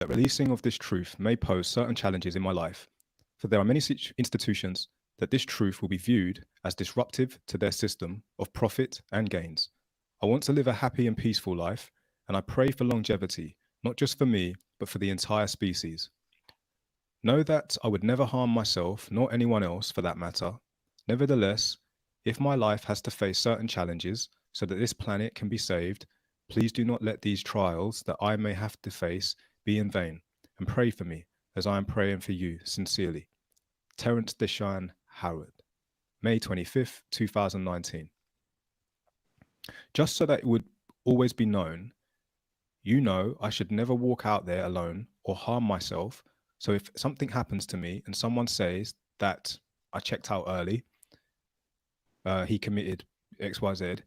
that releasing of this truth may pose certain challenges in my life, for there are many institutions that this truth will be viewed as disruptive to their system of profit and gains. I want to live a happy and peaceful life, and I pray for longevity, not just for me, but for the entire species. Know that I would never harm myself, nor anyone else for that matter. Nevertheless, if my life has to face certain challenges so that this planet can be saved, please do not let these trials that I may have to face be in vain, and pray for me as I am praying for you sincerely. Terrence Howard, May 25th, 2019. Just so that it would always be known, you know I should never walk out there alone or harm myself. So if something happens to me and someone says that I checked out early, he committed XYZ,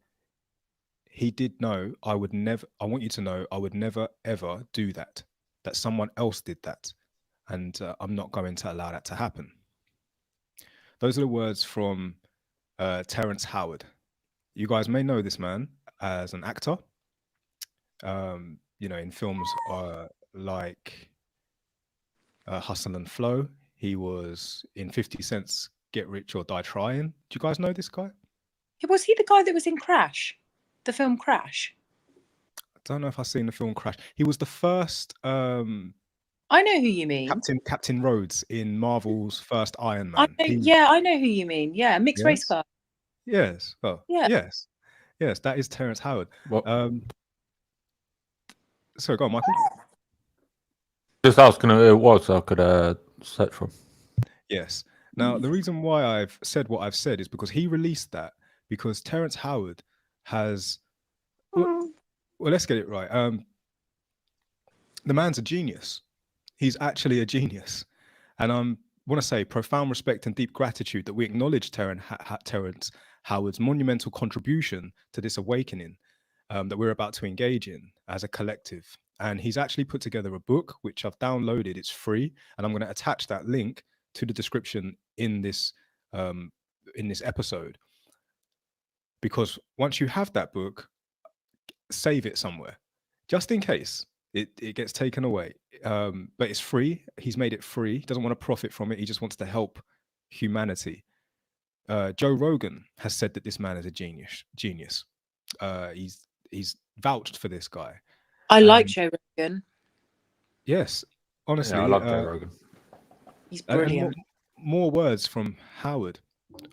he did know I would never, I want you to know I would never ever do that, that someone else did that. And I'm not going to allow that to happen. Those are the words from Terrence Howard. You guys may know this man as an actor, in films like Hustle and Flow. He was in 50 Cent's Get Rich or Die Trying. Do you guys know this guy? Was he the guy that was in Crash? The film Crash? I don't know if I've seen the film Crash. He was the first I know who you mean. Captain Rhodes in Marvel's first Iron Man. I know who you mean. Yeah, mixed race car. Yes. Oh, yeah. Yes, that is Terrence Howard. What? Sorry, go on, Michael. Just asking who it was so I could search for him. Yes. Now, the reason why I've said what I've said is because he released that because Terrence Howard has... Well, let's get it right. The man's a genius. He's actually a genius. And I want to say profound respect and deep gratitude that we acknowledge Terrence Howard's monumental contribution to this awakening that we're about to engage in as a collective. And he's actually put together a book, which I've downloaded. It's free. And I'm going to attach that link to the description in this episode. Because once you have that book, save it somewhere, just in case it gets taken away. But it's free. He's made it free. He doesn't want to profit from it. He just wants to help humanity. Joe Rogan has said that this man is a genius. He's vouched for this guy. I like Joe Rogan. Yes, honestly, I love Joe Rogan. He's brilliant. More words from Howard.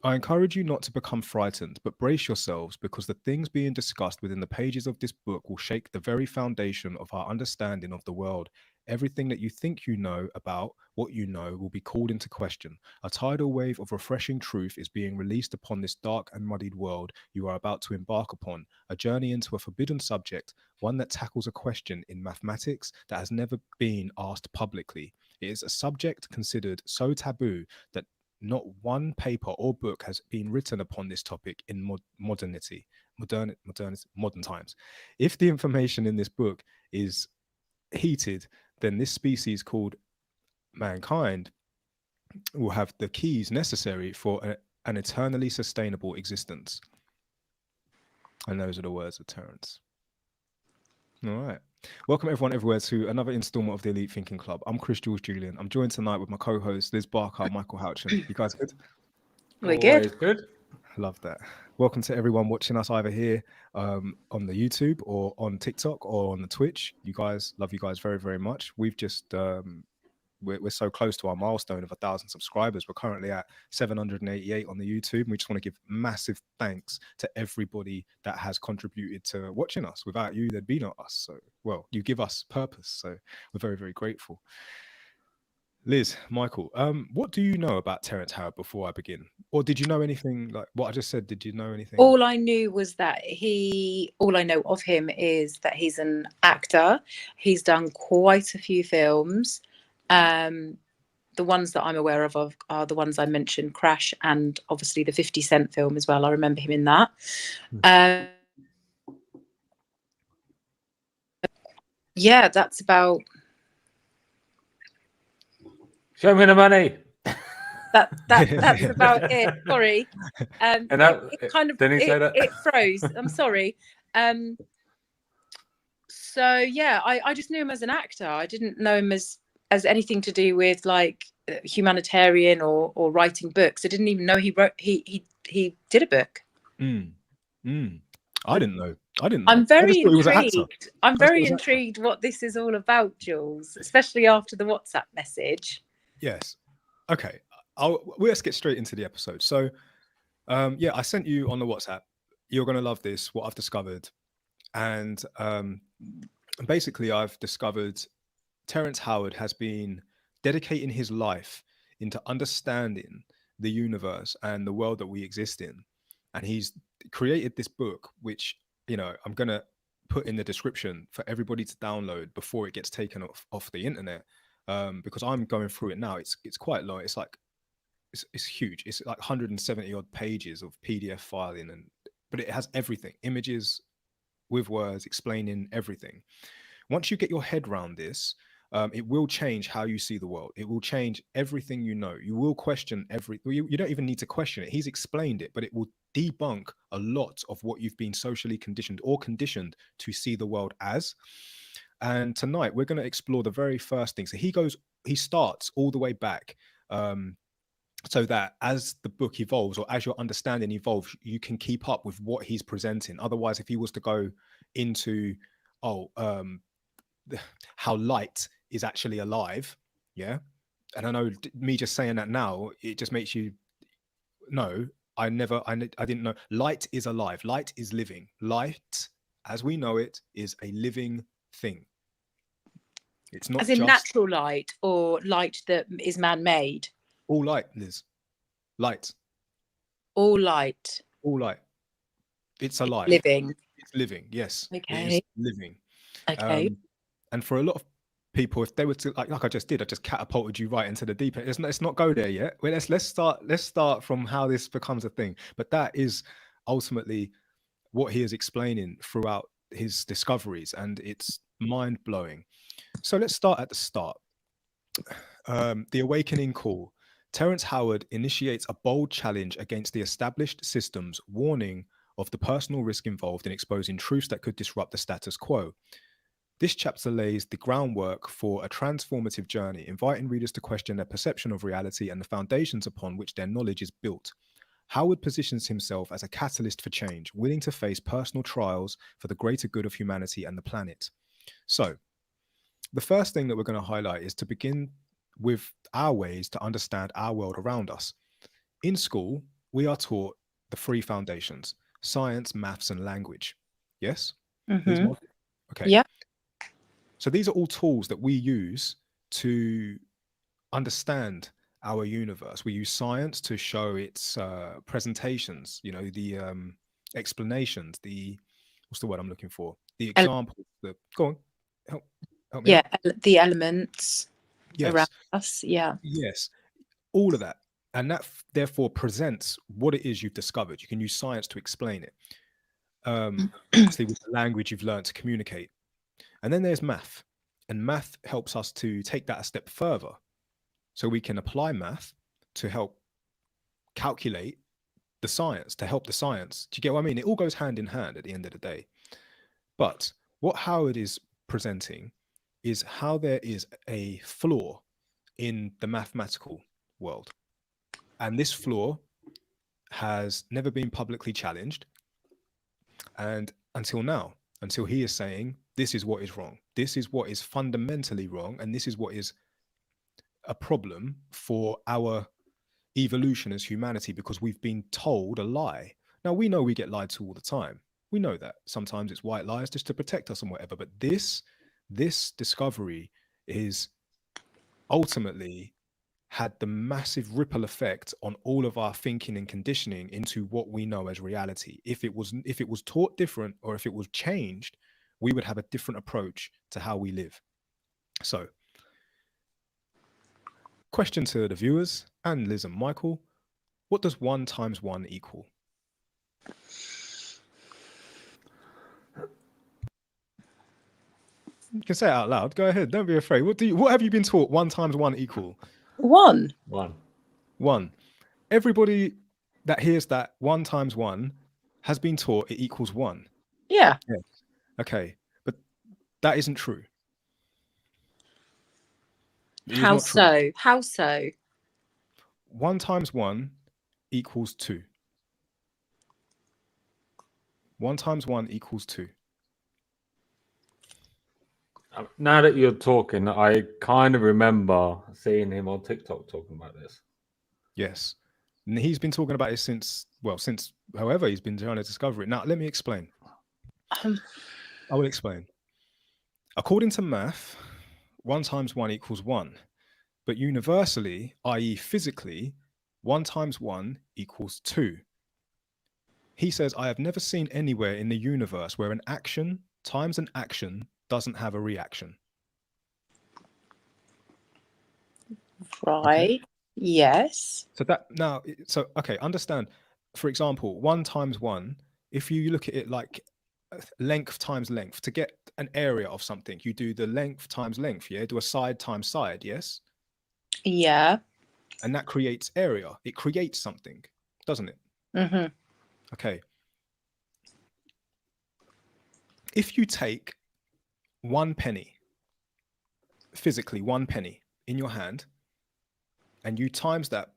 I encourage you not to become frightened, but brace yourselves, because the things being discussed within the pages of this book will shake the very foundation of our understanding of the world. Everything that you think you know about what you know will be called into question. A tidal wave of refreshing truth is being released upon this dark and muddied world you are about to embark upon, a journey into a forbidden subject, one that tackles a question in mathematics that has never been asked publicly. It is a subject considered so taboo that not one paper or book has been written upon this topic in modern times. If the information in this book is heated, then this species called mankind will have the keys necessary for an eternally sustainable existence. And those are the words of Terrence. All right. Welcome everyone everywhere to another installment of the Elite Thinking Club. I'm Chris Jules Julian. I'm joined tonight with my co-host Liz Barker, Michael Houchin. You guys good? We're good. Good. Love that. Welcome to everyone watching us either here on the YouTube or on TikTok or on the Twitch. You guys, love you guys very, very much. We've just we're so close to our milestone of 1,000 subscribers. We're currently at 788 on the YouTube. We just want to give massive thanks to everybody that has contributed to watching us. Without you, there'd be no us. So, well, you give us purpose. So we're very, very grateful. Liz, Michael, what do you know about Terrence Howard before I begin? Or did you know anything like what I just said? Did you know anything? All I knew was that all I know of him is that he's an actor. He's done quite a few films. The ones that I'm aware of are the ones I mentioned, Crash, and obviously the 50 Cent film as well. I remember him in that. Yeah, that's about... Show me the money. That's about it. Sorry. And that, it kind of didn't he say that? It froze. I'm sorry. So yeah, I just knew him as an actor. I didn't know him as anything to do with like humanitarian or writing books. I didn't even know he did a book. I didn't know. I'm I very just thought he was an actor. intrigued. I'm very intrigued what this is all about, Jules, especially after the WhatsApp message. Yes. Okay. Let's get straight into the episode. So, yeah, I sent you on the WhatsApp. You're going to love this, what I've discovered. And basically, I've discovered Terrence Howard has been dedicating his life into understanding the universe and the world that we exist in. And he's created this book, which, you know, I'm going to put in the description for everybody to download before it gets taken off the internet. Because I'm going through it now. It's quite long. It's like, it's huge. It's like 170 odd pages of PDF filing, but it has everything, images with words explaining everything. Once you get your head around this, it will change how you see the world. It will change everything you know. You will question you don't even need to question it. He's explained it, but it will debunk a lot of what you've been socially conditioned or conditioned to see the world as. And tonight we're going to explore the very first thing. So he starts all the way back, so that as the book evolves or as your understanding evolves, you can keep up with what he's presenting. Otherwise, if he was to go into, how light is actually alive, yeah, and I know me just saying that now, it just makes you know, I didn't know light is alive. Light is living. Light, as we know it, is a living thing. It's not as in just natural light or light that is man-made. All light, Liz. Light. All light. All light. It's alive. Living. It's living. Yes. Okay. It is living. Okay. And for a lot of people, if they were to like I just did, I just catapulted you right into the deep end. Let's not go there yet. Well, let's start from how this becomes a thing. But that is ultimately what he is explaining throughout his discoveries, and it's mind-blowing. So let's start at the start. The awakening call. Terrence Howard initiates a bold challenge against the established systems, warning of the personal risk involved in exposing truths that could disrupt the status quo. This chapter lays the groundwork for a transformative journey, inviting readers to question their perception of reality and the foundations upon which their knowledge is built. Howard positions himself as a catalyst for change, willing to face personal trials for the greater good of humanity and the planet. So, the first thing that we're going to highlight is to begin with our ways to understand our world around us. In school, we are taught the three foundations: science, maths, and language. Yes? Mm-hmm. Okay. Yeah. So these are all tools that we use to understand our universe. We use science to show its presentations, you know, the explanations, what's the word I'm looking for? The examples. Go on. Help me. Yeah, the elements around us. Yeah. Yes, all of that. And that therefore presents what it is you've discovered. You can use science to explain it. Obviously, with the language you've learned to communicate. And then there's math. And math helps us to take that a step further. So we can apply math to help calculate the science, to help the science. Do you get what I mean? It all goes hand in hand at the end of the day. But what Howard is presenting is how there is a flaw in the mathematical world. And this flaw has never been publicly challenged. And until now, until he is saying, this is what is wrong. This is what is fundamentally wrong. And this is what is a problem for our evolution as humanity, because we've been told a lie. Now, we know we get lied to all the time. We know that. Sometimes it's white lies just to protect us and whatever. But this discovery is ultimately had the massive ripple effect on all of our thinking and conditioning into what we know as reality. If it was taught different, or if it was changed, we would have a different approach to how we live. So, question to the viewers and Liz and Michael: what does 1 times 1 equal? You can say it out loud. Go ahead. Don't be afraid. What have you been taught 1 times 1 equal? 1. 1. Everybody that hears that 1 times 1 has been taught it equals 1. Yeah. Yes. Okay. But That isn't true. It is How not true. so? How so? 1 times 1 equals 2. 1 times 1 equals 2. Now that you're talking, I kind of remember seeing him on TikTok talking about this. Yes. And he's been talking about it since however he's been trying to discover it. Now, let me explain. I will explain. According to math, 1 times 1 equals 1. But universally, i.e. physically, 1 times 1 equals 2. He says, I have never seen anywhere in the universe where an action times an action doesn't have a reaction. Right. Okay. Yes. So okay, understand. For example, 1 times 1, if you look at it like length times length, to get an area of something, you do the length times length, yeah? Do a side times side, yes? Yeah. And that creates area. It creates something, doesn't it? Mm-hmm. Okay. If you take 1 penny, physically 1 penny in your hand, and you times that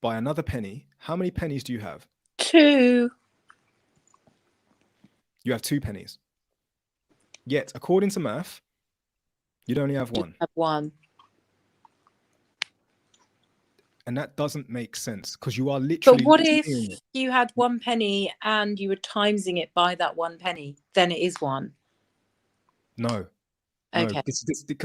by another penny, how many pennies do you have? 2. You have 2 pennies. Yet, according to math, you'd only have 1. Have 1. And that doesn't make sense because you are literally. But what if you had 1 penny and you were timesing it by that 1 penny? Then it is 1. No. Okay.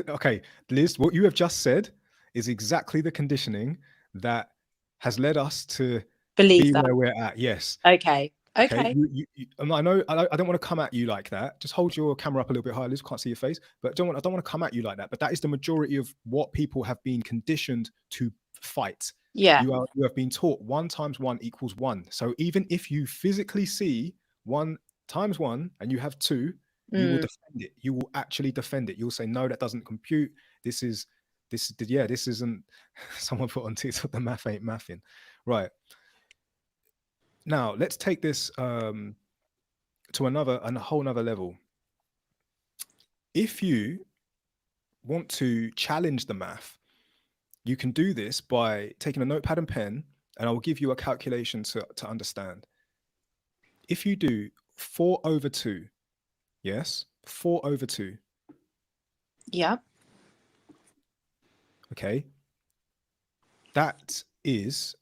Okay, Liz, what you have just said is exactly the conditioning that has led us to Believe that. where we're at. Yes. Okay. Okay. I know I don't want to come at you like that. Just hold your camera up a little bit higher, Liz. Can't see your face, but I don't want to come at you like that. But that is the majority of what people have been conditioned to fight. Yeah. You have been taught 1 times 1 equals 1. So even if you physically see 1 times 1 and you have 2, you will defend it. You will actually defend it. You'll say, no, that doesn't compute. This isn't. Someone put on TikTok, the math ain't mathing. Right. Now let's take this to a whole nother level. If you want to challenge the math, you can do this by taking a notepad and pen, and I will give you a calculation to understand. If you do 4 over 2, yes, 4 over 2. Yeah. Okay. That is,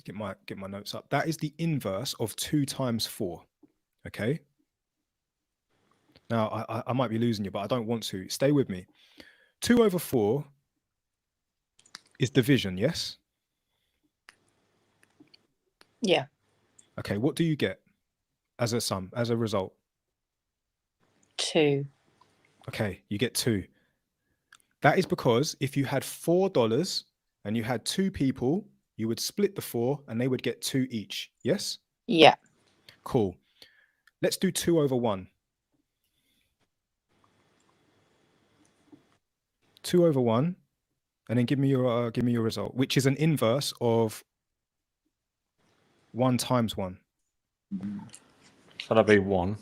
get my notes up. That is the inverse of 2 times 4. Okay. Now I might be losing you, but I don't want to. Stay with me. 2 over 4 is division, yes? Yeah. Okay, what do you get as a sum, as a result? 2. Okay, you get 2. That is because if you had $4 and you had 2 people, you would split the 4 and they would get 2 each. Yes? Yeah. Cool. Let's do 2 over 1. 2 over 1, and then give me your result, which is an inverse of 1 times 1. So that'd be 1.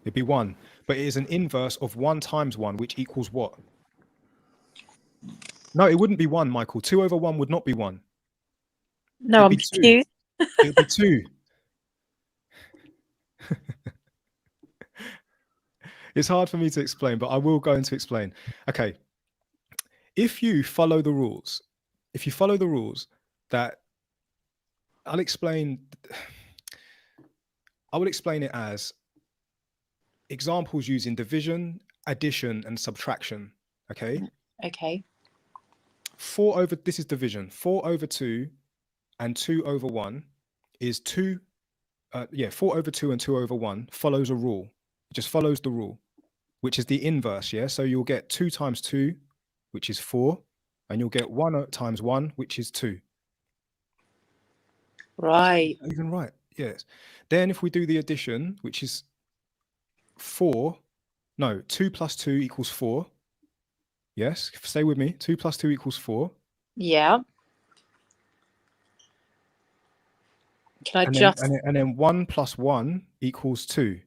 It'd be 1, but it is an inverse of 1 times 1, which equals what? No, it wouldn't be 1, Michael. 2 over 1 would not be 1. No, I'm confused. It would be 2. It's hard for me to explain, but I will go into explain. Okay. If you follow the rules, that I will explain it as examples using division, addition, and subtraction. Okay. Okay. 4 over, this is division. 4 over 2 and 2 over 1 is 2. 4 over 2 and 2 over 1 follows a rule. It just follows the rule, which is the inverse. Yeah. So you'll get 2 times 2, which is 4, and you'll get 1 times 1, which is 2. Right. Even right. Yes. Then if we do the addition, which is 2 plus 2 equals 4. Yes. Stay with me. 2 plus 2 equals 4. Yeah. Can I and then 1 plus 1 equals 2.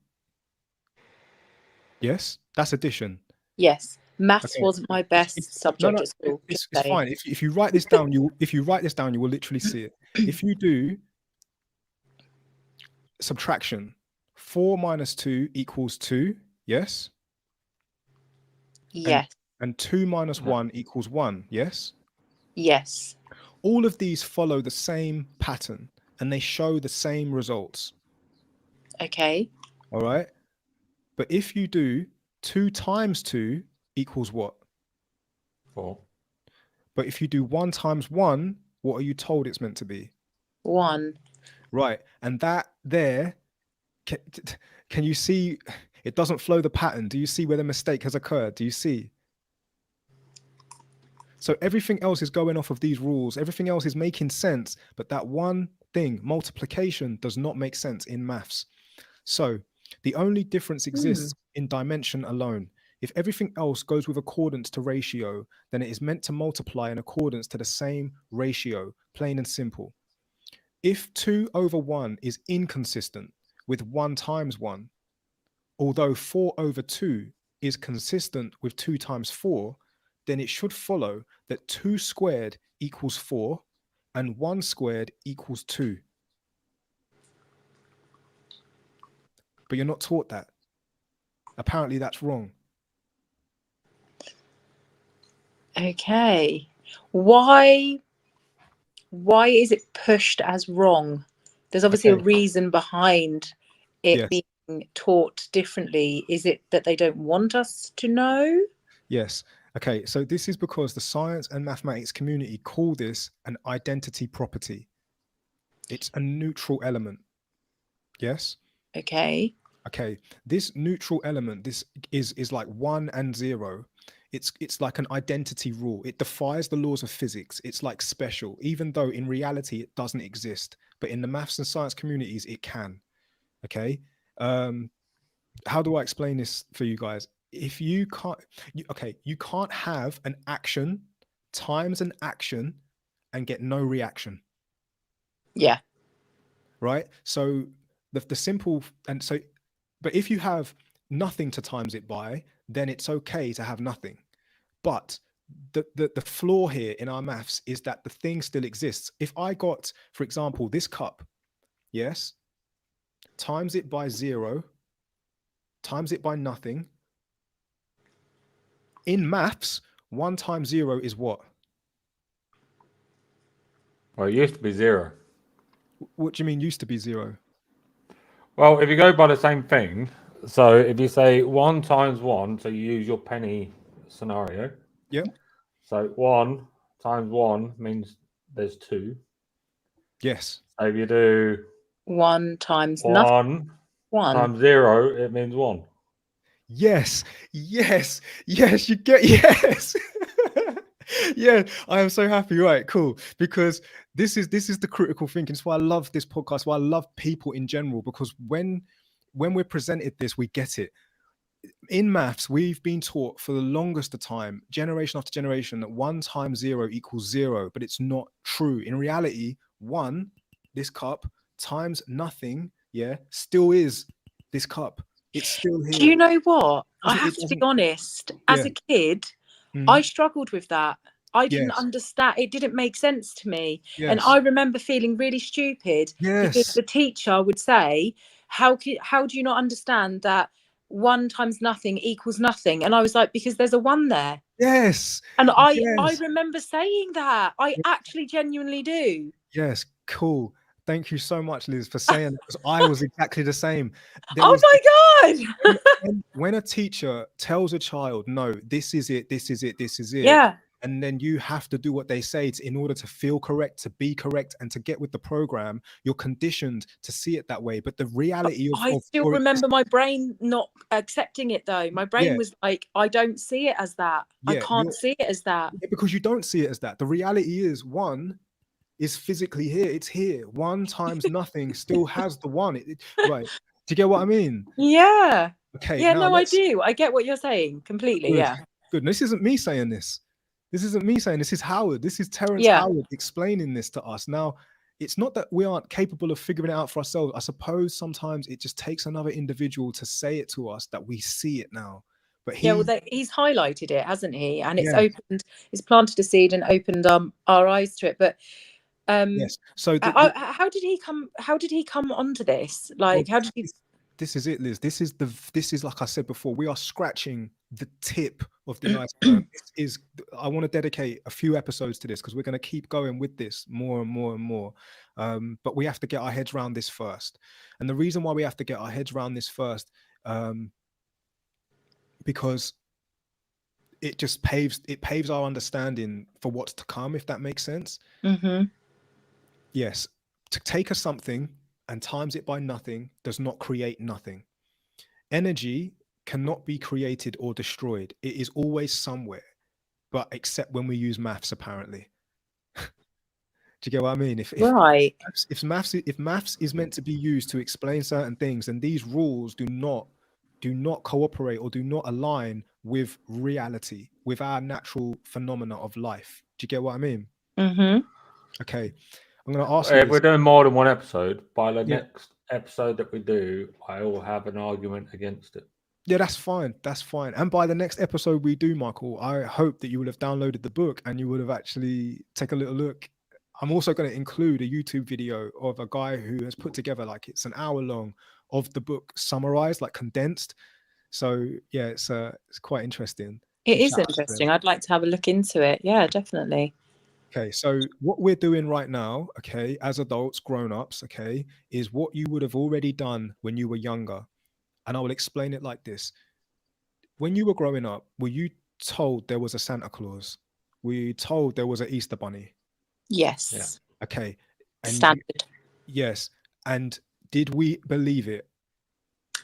Yes, that's addition. Yes. Maths Okay. wasn't my best No, subject no, at school. it's Just saying. fine. If you write this down, you will literally see it. If you do subtraction, 4 minus 2 equals 2. Yes. Yes. And 2 minus 1 equals 1. Yes. Yes. All of these follow the same pattern and they show the same results. Okay. All right. But if you do 2 times 2 equals what? 4. But if you do 1 times 1, what are you told it's meant to be? 1. Right. And that there, can you see it doesn't flow the pattern? Do you see where the mistake has occurred? Do you see? So everything else is going off of these rules. Everything else is making sense. But that one thing, multiplication, does not make sense in maths. So the only difference exists in dimension alone. If everything else goes with accordance to ratio, then it is meant to multiply in accordance to the same ratio, plain and simple. If 2 over 1 is inconsistent with 1 times 1, although 4 over 2 is consistent with 2 times 4, then it should follow that 2 squared equals 4 and 1 squared equals 2. But you're not taught that. Apparently that's wrong. Okay. Why is it pushed as wrong? There's obviously a reason behind it being taught differently. Is it that they don't want us to know? Yes. Okay, so this is because the science and mathematics community call this an identity property. It's a neutral element. Yes? Okay. Okay, this neutral element, this is like 1 and 0. It's like an identity rule. It defies the laws of physics. It's like special, even though in reality it doesn't exist. But in the maths and science communities, it can. Okay. How do I explain this for you guys? If you can't, you can't have an action times an action and get no reaction. Yeah. Right. So the simple, and so, but if you have nothing to times it by, then it's okay to have nothing. But the flaw here in our maths is that the thing still exists. If I got, for example, this cup, yes, times it by 0, times it by nothing. In maths, 1 times 0 is what? Well, it used to be 0. What do you mean used to be 0? Well, if you go by the same thing, so if you say 1 times 1, so you use your penny scenario. Yep. So 1 times 1 means there's 2. Yes. So if you do 1 times 1 times 0, it means 1. Yes, yes, yes, you get, yes. Yeah, I am so happy. Right, cool. Because this is the critical thinking. It's why I love this podcast, why I love people in general, because when we're presented this, we get it. In maths, we've been taught for the longest of time, generation after generation, that 1 times 0 equals 0, but it's not true. In reality, 1, this cup, times nothing, yeah, still is this cup. It's still here. Do you know what? I have to be honest. As a kid, I struggled with that. I didn't understand. It didn't make sense to me. And I remember feeling really stupid because the teacher would say, how do you not understand that 1 times nothing equals nothing? And I was like, because there's a 1 there. Yes. And I remember saying that. I actually genuinely do. Yes. Cool. Thank you so much, Liz, for saying that, because I was exactly the same. Oh my God. When a teacher tells a child, no, this is it, this is it, this is it. Yeah. And then you have to do what they say in order to feel correct, to be correct, and to get with the program. You're conditioned to see it that way. But the reality of I still remember my brain not accepting it though. My brain was like, I don't see it as that. I can't see it as that. Because you don't see it as that. The reality is 1 is physically here. It's here. 1 times nothing still has the 1. Right. Do you get what I mean? Yeah. Okay. Yeah, now no, I do. I get what you're saying completely. Good. Yeah. Good. This isn't me saying this. This isn't me saying this. Is Howard. This is Terrence Howard explaining this to us. Now, it's not that we aren't capable of figuring it out for ourselves. I suppose sometimes it just takes another individual to say it to us that we see it now. But Yeah, well, he's highlighted it, hasn't he? And it's Yeah. opened, it's planted a seed and opened our eyes to it. But yes. So how did he come? How did he come onto this? Like, how did he? This is it, Liz. This is like I said before, we are scratching the tip of the iceberg. I want to dedicate a few episodes to this because we're going to keep going with this more and more and more. But we have to get our heads around this first. And the reason why we have to get our heads around this first, because it just paves our understanding for what's to come, if that makes sense. Mm-hmm. Yes. To take a something and times it by nothing does not create nothing. Energy cannot be created or destroyed. It is always somewhere, but except when we use maths, apparently. Do you get what I mean? If maths is meant to be used to explain certain things, and these rules do not cooperate or do not align with reality, with our natural phenomena of life. Do you get what I mean? Mm-hmm. Okay. I'm going to ask If you. we're doing more than one episode, by the next episode that we do, I will have an argument against it. Yeah, that's fine. That's fine. And by the next episode we do, Michael, I hope that you will have downloaded the book and you would have actually take a little look. I'm also going to include a YouTube video of a guy who has put together, like, it's an hour long of the book summarized, like condensed. So yeah, it's quite interesting. It is interesting. I'd like to have a look into it. Yeah, definitely. Okay, so what we're doing right now, okay, as adults, grown-ups, okay, is what you would have already done when you were younger. And I will explain it like this. When you were growing up, were you told there was a Santa Claus? Were you told there was an Easter bunny? Yes. Yeah. Okay. And standard. Yes. And did we believe it?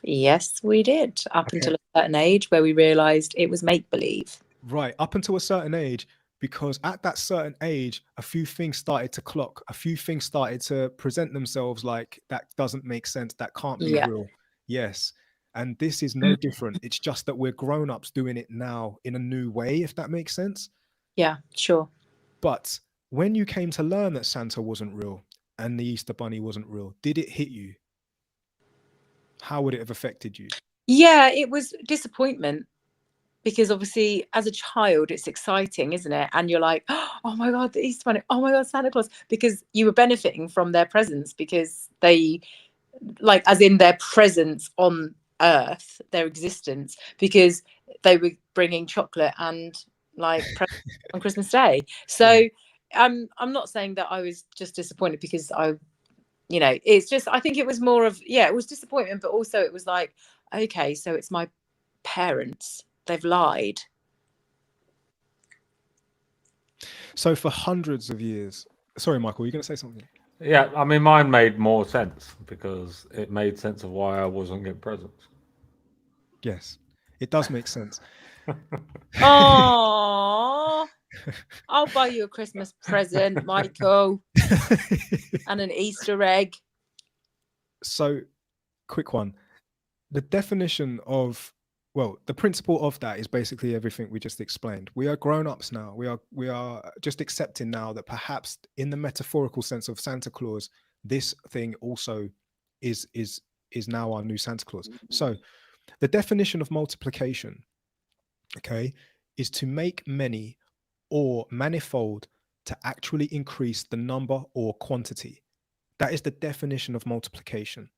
Yes, we did. Up until a certain age where we realized it was make-believe. Right. Up until a certain age, because at that certain age, a few things started to clock. A few things started to present themselves like, that doesn't make sense. That can't be real. Yes. And this is no different. It's just that we're grown-ups doing it now in a new way, if that makes sense. Yeah, sure. But when you came to learn that Santa wasn't real and the Easter Bunny wasn't real, did it hit you? How would it have affected you? Yeah, it was disappointment, because obviously as a child it's exciting, isn't it? And you're like, oh my God, the Easter Bunny, oh my God, Santa Claus, because you were benefiting from their presence, because they, like, as in their presence on Earth, their existence, because they were bringing chocolate and like on Christmas Day. So I'm not saying that I was just disappointed, because it's just, I think it was more of, it was disappointment, but also it was like, okay, so it's my parents, they've lied. So for hundreds of years, sorry, Michael, you're going to say something? Yeah, I mean, mine made more sense because it made sense of why I wasn't getting presents. Yes, it does make sense. Oh, I'll buy you a Christmas present, Michael, and an Easter egg. So, quick one. The definition of, well, the principle of that is basically everything we just explained. We are grown-ups now. We are just accepting now that perhaps in the metaphorical sense of Santa Claus, this thing also is now our new Santa Claus. So the definition of multiplication, okay, is to make many or manifold to actually increase the number or quantity. That is the definition of multiplication.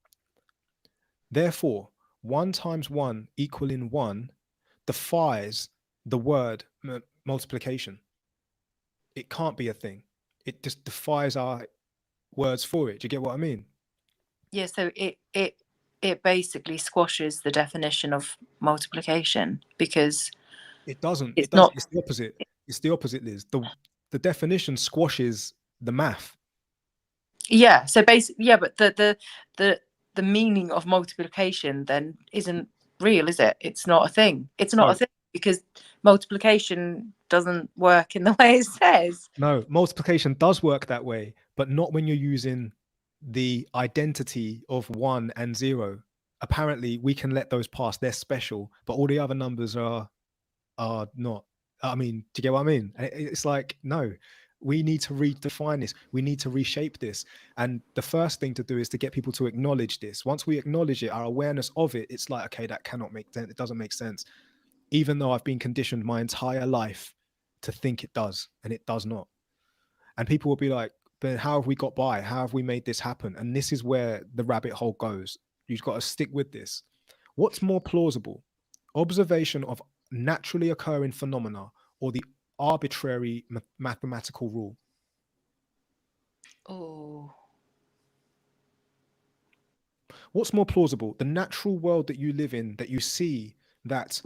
Therefore, 1 times 1 equaling 1 defies the word multiplication. It can't be a thing. It just defies our words for it. Do you get what I mean? Yeah, so it basically squashes the definition of multiplication, because it doesn't. It's the opposite. It's the opposite, Liz. The definition squashes the math. Yeah. So basically, yeah, but the meaning of multiplication then isn't real, is it? It's not a thing. It's not a thing, because multiplication doesn't work in the way it says. No, multiplication does work that way, but not when you're using the identity of 1 and 0. Apparently, we can let those pass. They're special, but all the other numbers are not. I mean, do you get what I mean? It's like, no. We need to redefine this. We need to reshape this. And the first thing to do is to get people to acknowledge this. Once we acknowledge it, our awareness of it, it's like, okay, that cannot make sense. It doesn't make sense. Even though I've been conditioned my entire life to think it does, and it does not. And people will be like, but how have we got by? How have we made this happen? And this is where the rabbit hole goes. You've got to stick with this. What's more plausible? Observation of naturally occurring phenomena or the arbitrary mathematical rule? Oh, What's more plausible? The natural world that you live in, that you see that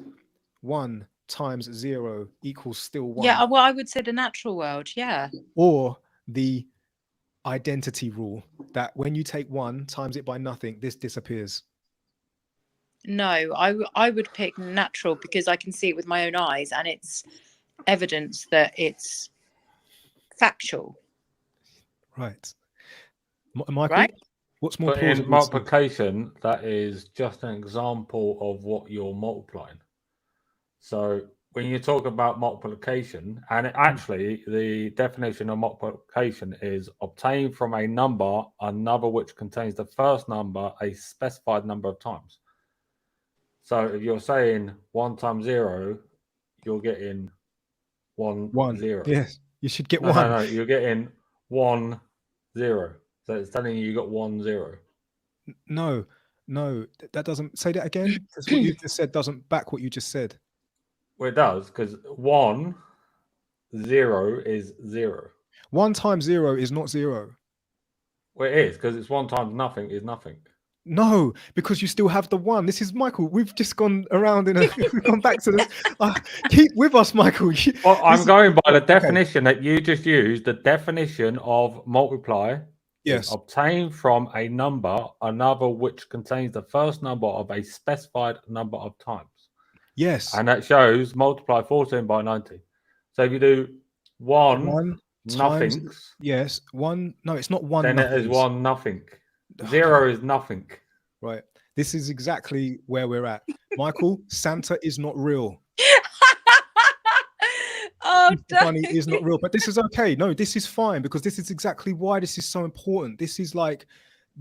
1 times 0 equals still 1. yeah. Well, I would say the natural world. Yeah. Or the identity rule that when you take 1 times it by nothing, this disappears. No, I would pick natural because I can see it with my own eyes, and it's evidence that it's factual. Right. Michael, Right? what's more But in plausible? multiplication, that is just an example of what you're multiplying. So when you talk about multiplication, and actually the definition of multiplication is obtain from a number another which contains the first number a specified number of times. So if you're saying 1 times 0, you're getting 1 0. Yes, you should get No, 1. no, you're getting 1 0. So it's telling you got 1 0. No, that doesn't. Say that again, because what you just said doesn't back what you just said. Well, it does, because 1 0 is 0. 1 times 0 is not 0. Well, it is, because it's 1 times nothing is nothing. No, because you still have the 1. This is Michael. We've just gone around in a. We've gone back to this. Keep with us, Michael. Well, I'm going by the definition that you just used. The definition of multiply is obtain from a number another which contains the first number of a specified number of times. Yes. And that shows multiply 14 by 90. So if you do 1 nothings. Yes. 1. No, it's not 1 then nothings. It is 1 nothing. 0 is nothing. Right. This is exactly where we're at. Michael, Santa is not real. Oh, money is not real, but this is okay. No, this is fine, because this is exactly why this is so important. This is like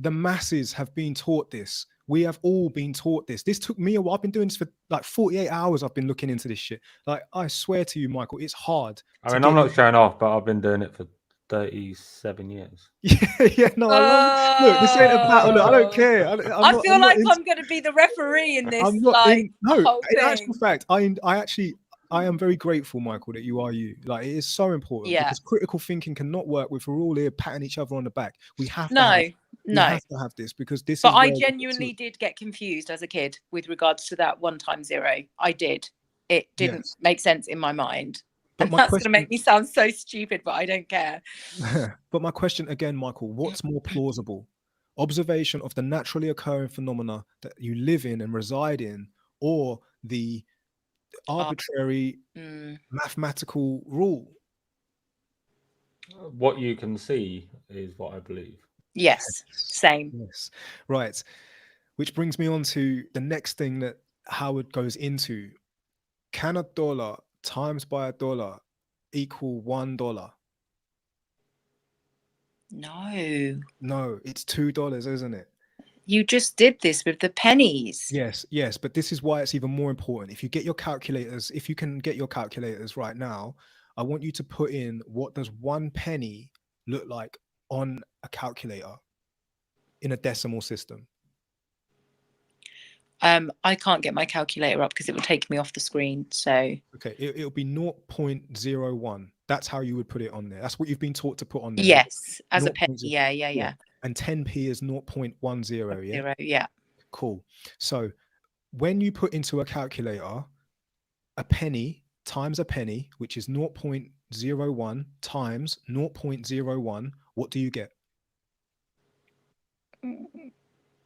the masses have been taught this. We have all been taught this. This took me a while. I've been doing this for like 48 hours. I've been looking into this shit. Like, I swear to you, Michael, it's hard. I mean, I'm not showing off, but I've been doing it for 37 years. Yeah, no, I love it. Look, this ain't a battle. Look, I don't care. I feel like I'm going to be the referee in this. I'm not like, no, whole in thing. actual fact, I am very grateful, Michael, that you are you. Like, it is so important, because critical thinking cannot work if we're all here patting each other on the back. We have to have to have this, because this but is. I genuinely did get confused as a kid with regards to that 1 times 0. I did. It didn't make sense in my mind. But and that's going to make me sound so stupid, but I don't care. But my question again, Michael, what's more plausible? Observation of the naturally occurring phenomena that you live in and reside in, or the arbitrary mathematical rule? What you can see is what I believe. Yes, same. Yes, right. Which brings me on to the next thing that Howard goes into. Can $1 times by $1 equal $1? No, it's $2, isn't it? You just did this with the pennies. Yes, but this is why it's even more important. If you get your calculators, if you can get your calculators right now, I want you to put in, what does 1 penny look like on a calculator in a decimal system? I can't get my calculator up because it will take me off the screen. So okay, it'll be 0.01. That's how you would put it on there. That's what you've been taught to put on there. Yes, as a penny. Yeah. And 10p is 0.10. Yeah. Cool. So when you put into a calculator a penny times a penny, which is 0.01 times 0.01, what do you get?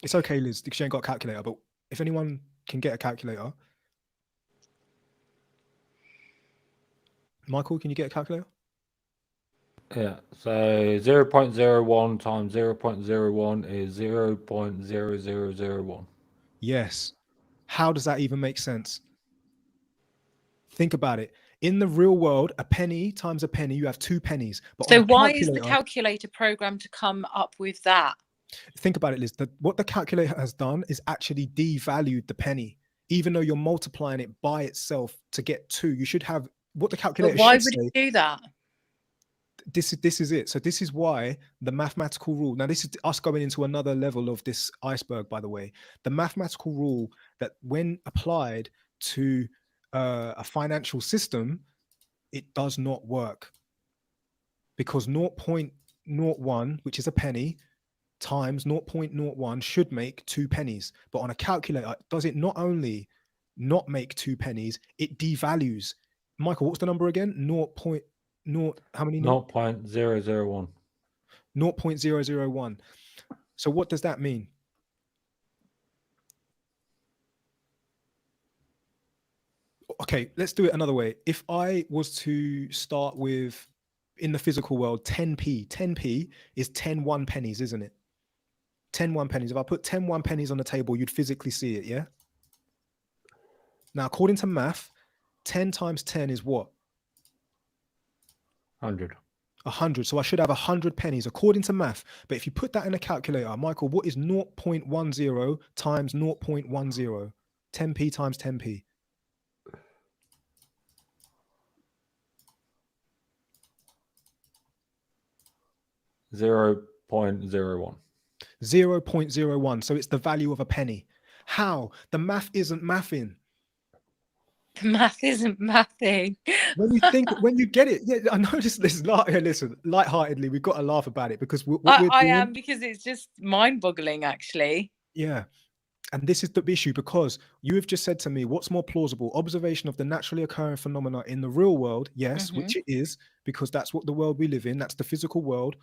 It's okay, Liz, because you ain't got a calculator, but if anyone can get a calculator. Michael, can you get a calculator? Yeah, so 0.01 times 0.01 is 0.0001. Yes. How does that even make sense? Think about it. In the real world, a penny times a penny, you have 2 pennies. But So on a why is the calculator, calculator programmed to come up with that? think about it, Liz. What the calculator has done is actually devalued the penny, even though you're multiplying it by itself to get 2. You should have what the But calculator why should would say. it do that? This is it. So this is why the mathematical rule. Now this is us going into another level of this iceberg, by the way. The mathematical rule that when applied to a financial system, it does not work, because 0.01, which is a penny, times 0.01 should make 2 pennies. But on a calculator, does it not only not make 2 pennies, it devalues. Michael, what's the number again? 0.0, how many? 0.001. 0.001. So what does that mean? Okay, let's do it another way. If I was to start with, in the physical world, 10p is 10 1 pennies, isn't it? 10 1 pennies. If I put 10 1 pennies on the table, you'd physically see it, yeah? Now, according to math, 10 times 10 is what? 100. 100. So I should have 100 pennies according to math. But if you put that in a calculator, Michael, what is 0.10 times 0.10? 10p times 10p. 0.01. 0.01. So it's the value of a penny. How? The math isn't mathing. The math isn't mathing. When you think, when you get it, yeah, I know this is listen, lightheartedly, we've got to laugh about it, because what we're I doing, am, because it's just mind-boggling, actually. yeah. And this is the issue, because you have just said to me, what's more plausible? Observation of the naturally occurring phenomena in the real world, yes, which it is, because that's what the world we live in, that's the physical world,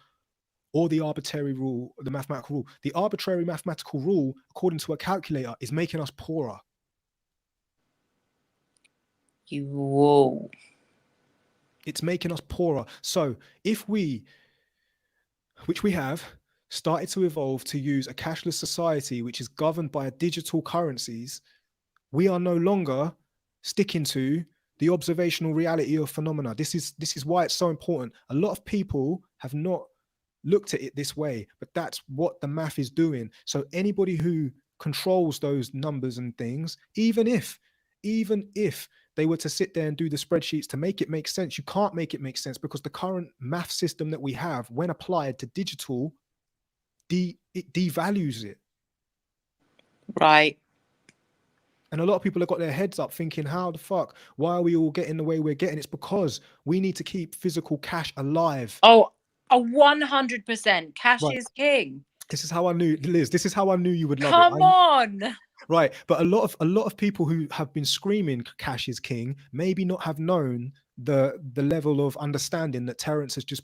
or the arbitrary rule, the mathematical rule. The arbitrary mathematical rule, according to a calculator, is making us poorer. Whoa. It's making us poorer. So if we, which we have, started to evolve to use a cashless society, which is governed by digital currencies, we are no longer sticking to the observational reality of phenomena. This is why it's so important. A lot of people have not looked at it this way, but that's what the math is doing. So anybody who controls those numbers and things, even if they were to sit there and do the spreadsheets to make it make sense, you can't make it make sense, because the current math system that we have, when applied to digital, it devalues it. Right. And a lot of people have got their heads up thinking, how the fuck, why are we all getting the way we're getting? It's because we need to keep physical cash alive. Oh, 100%. Cash Right. is king. This is how I knew, Liz, this is how I knew you would love Come it. on. Right. But a lot of people who have been screaming cash is king maybe not have known the level of understanding that Terrence has just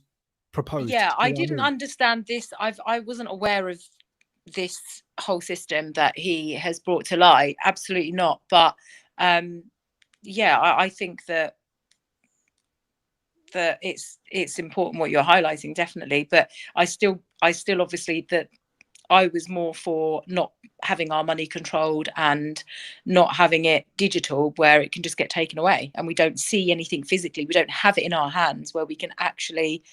proposed. Yeah, I You know what didn't mean? understand this. I wasn't aware of this whole system that he has brought to light. Absolutely not. But yeah, I think that it's important what you're highlighting, definitely. But I still obviously that I was more for not having our money controlled and not having it digital, where it can just get taken away and we don't see anything physically. We don't have it in our hands where we can actually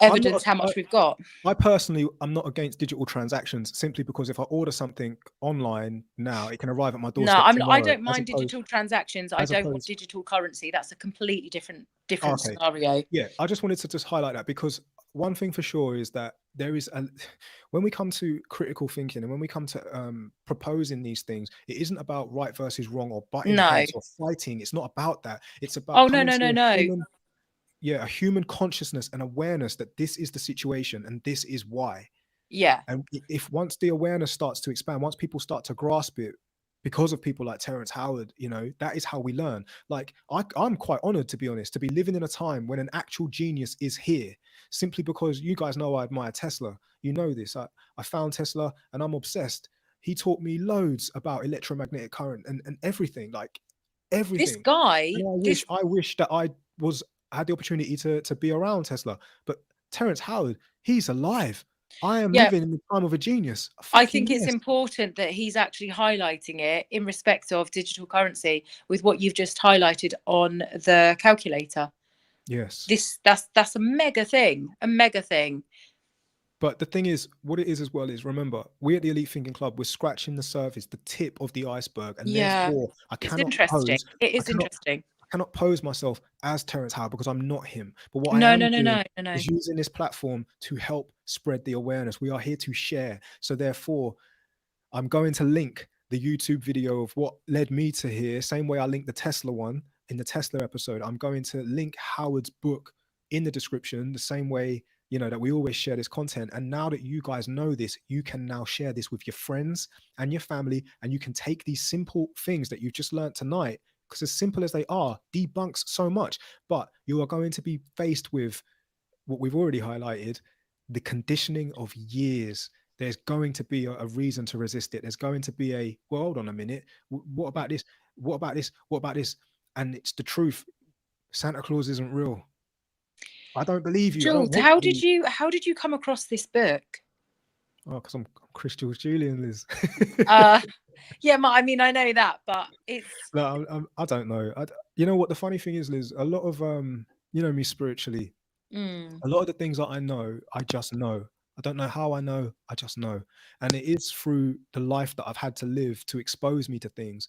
evidence how much we've got. I personally, I'm not against digital transactions, simply because if I order something online now, it can arrive at my doorstep tomorrow. I don't mind digital transactions. I don't want digital currency. That's a completely different scenario. Yeah, I just wanted to just highlight that, because one thing for sure is that there is when we come to critical thinking and when we come to proposing these things, it isn't about right versus wrong or butting heads or fighting. It's not about that. It's about a human consciousness and awareness that this is the situation and this is why. Yeah. And if once the awareness starts to expand, once people start to grasp it, because of people like Terrence Howard, you know, that is how we learn. Like I'm quite honored, to be honest, to be living in a time when an actual genius is here, simply because you guys know I admire Tesla. You know this. I found Tesla and I'm obsessed. He taught me loads about electromagnetic current and everything, like everything. This guy. And I wish that I had the opportunity to be around Tesla. But Terrence Howard, he's alive. I am Yeah. living in the time of a genius. I think it's Yes. important that he's actually highlighting it in respect of digital currency with what you've just highlighted on the calculator. Yes. That's a mega thing. But the thing is, what it is as well is, remember, we at the Elite Thinking Club, we're scratching the surface, the tip of the iceberg, and Yeah. therefore It's interesting. It is interesting. I cannot pose myself as Terrence Howard because I'm not him. But what I No, am no, no, doing no, no, no. is using this platform to help spread the awareness. We are here to share. So therefore, I'm going to link the YouTube video of what led me to here, same way I linked the Tesla one in the Tesla episode. I'm going to link Howard's book in the description, the same way, you know, that we always share this content. And now that you guys know this, you can now share this with your friends and your family, and you can take these simple things that you've just learned tonight, because as simple as they are, debunks so much. But you are going to be faced with what we've already highlighted, the conditioning of years. There's going to be a reason to resist it. There's going to be a, well, hold on a minute. What about this? What about this? What about this? And it's the truth. Santa Claus isn't real. I don't believe you. I don't Jules, want how to. did you come across this book? Oh, because I'm Chris Jules Julian, Liz. Yeah, I mean, I know that, but it's No, I don't know. You know what the funny thing is, Liz? A lot of you know me spiritually. A lot of the things that I know, I just know. I don't know how I know, I just know. And it is through the life that I've had to live to expose me to things.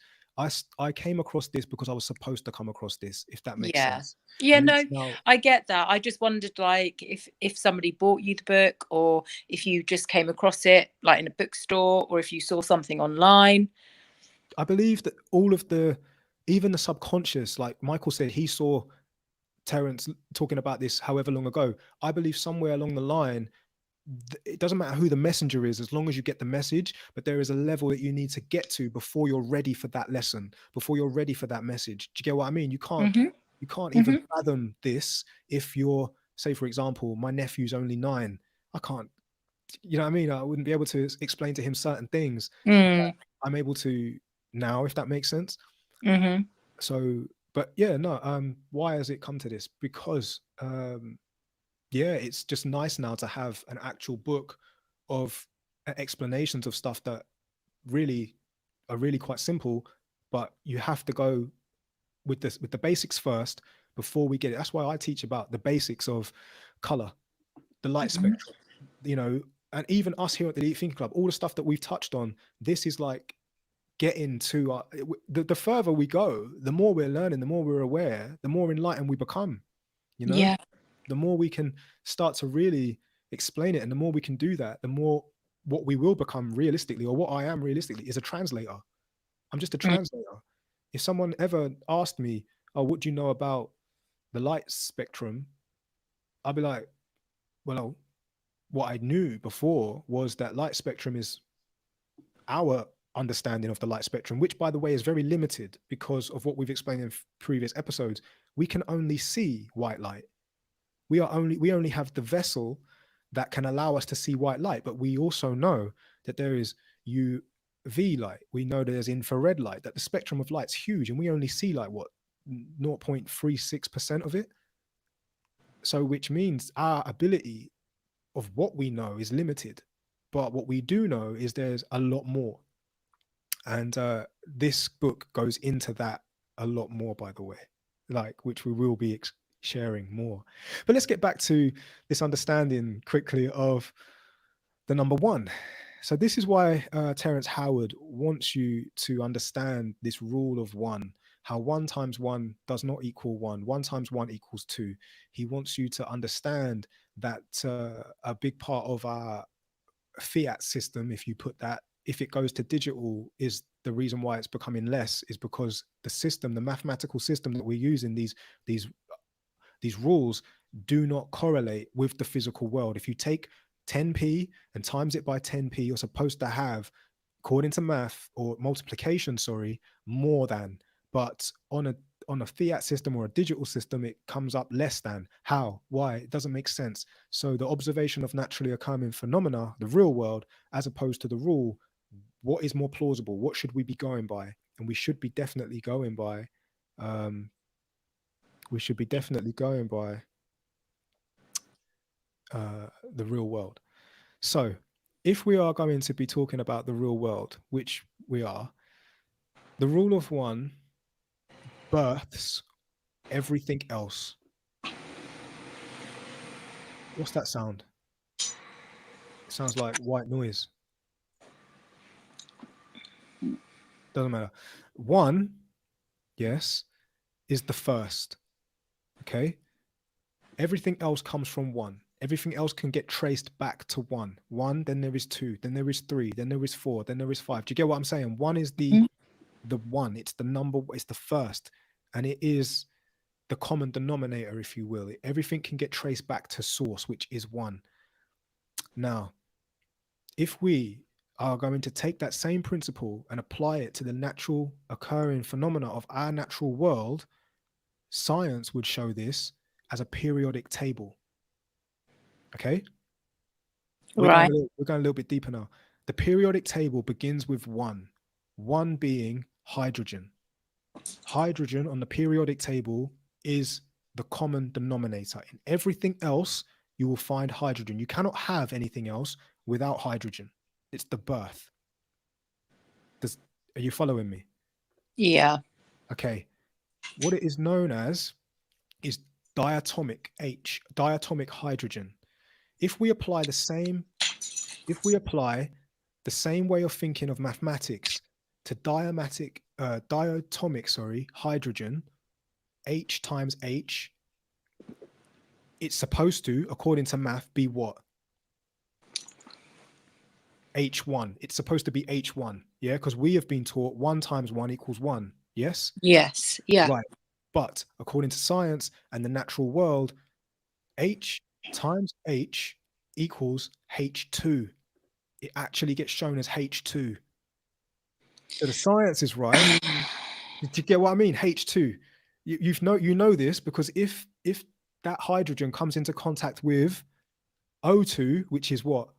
I came across this because I was supposed to come across this, if that makes yeah. sense. Yeah, And no, it's now, I get that. I just wondered, like, if somebody bought you the book, or if you just came across it, like, in a bookstore, or if you saw something online. I believe that all of even the subconscious, like Michael said, he saw Terrence talking about this however long ago. I believe somewhere along the line, it doesn't matter who the messenger is, as long as you get the message, but there is a level that you need to get to before you're ready for that lesson, before you're ready for that message. Do you get what I mean? You can't even fathom this if you're, say, for example, my nephew's only 9. I can't, you know what I mean? I wouldn't be able to explain to him certain things. I'm able to now, if that makes sense. So, but yeah, no, why has it come to this? Because yeah, it's just nice now to have an actual book of explanations of stuff that really are really quite simple, but you have to go with the basics first before we get it. That's why I teach about the basics of color, the light spectrum, you know, and even us here at the Elite Thinking Club, all the stuff that we've touched on. This is like getting to the further we go, the more we're learning, the more we're aware, the more enlightened we become, you know. Yeah. The more we can start to really explain it, and the more we can do that, the more what we will become realistically, or what I am realistically, is a translator. I'm just a translator. If someone ever asked me, oh, what do you know about the light spectrum, I'd be like, well, what I knew before was that light spectrum is our understanding of the light spectrum, which, by the way, is very limited because of what we've explained in previous episodes. We can only see white light. We only have the vessel that can allow us to see white light, but we also know that there is UV light. We know there's infrared light, that the spectrum of light's huge, and we only see like what, 0.36% of it. So which means our ability of what we know is limited, but what we do know is there's a lot more. And this book goes into that a lot more, by the way, like, which we will be sharing more. But let's get back to this understanding quickly of the number one. So this is why Terrence Howard wants you to understand this rule of one, how 1 times 1 does not equal 1. 1 times 1 equals 2. He wants you to understand that a big part of our fiat system, if you put that, if it goes to digital, is the reason why it's becoming less, is because the system, the mathematical system that we're using, these rules do not correlate with the physical world. If you take 10p and times it by 10p, you're supposed to have, according to math or multiplication, sorry, more than. But on a fiat system or a digital system, it comes up less than. How? Why? It doesn't make sense. So the observation of naturally occurring phenomena, the real world, as opposed to the rule, what is more plausible? What should we be going by? And we should be definitely going by the real world. So if we are going to be talking about the real world, which we are, the rule of one births everything else. What's that sound? It sounds like white noise. Doesn't matter. One, yes, is the first. Okay. Everything else comes from one. Everything else can get traced back to one. One, then there is two, then there is three, then there is four, then there is five. Do you get what I'm saying? One is the one. It's the number. It's the first, and it is the common denominator, if you will. Everything can get traced back to source, which is one. Now, if we are going to take that same principle and apply it to the natural occurring phenomena of our natural world, science would show this as a periodic table. Okay? We're Right. going a little bit deeper now. The periodic table begins with one being hydrogen. Hydrogen on the periodic table is the common denominator. In everything else, you will find hydrogen. You cannot have anything else without hydrogen. It's the birth. Are you following me? Yeah. Okay. What it is known as is diatomic hydrogen. If we apply the same way of thinking of mathematics to diatomic hydrogen, H times H, it's supposed to, according to math, be what? H1. It's supposed to be H1. Yeah, because we have been taught 1 times 1 equals 1. Yes? Yes. Yeah. Right. But according to science and the natural world, H times H equals H2. It actually gets shown as H2. So the science is right. Do you get what I mean? H2. You know this because if that hydrogen comes into contact with O2, which is what?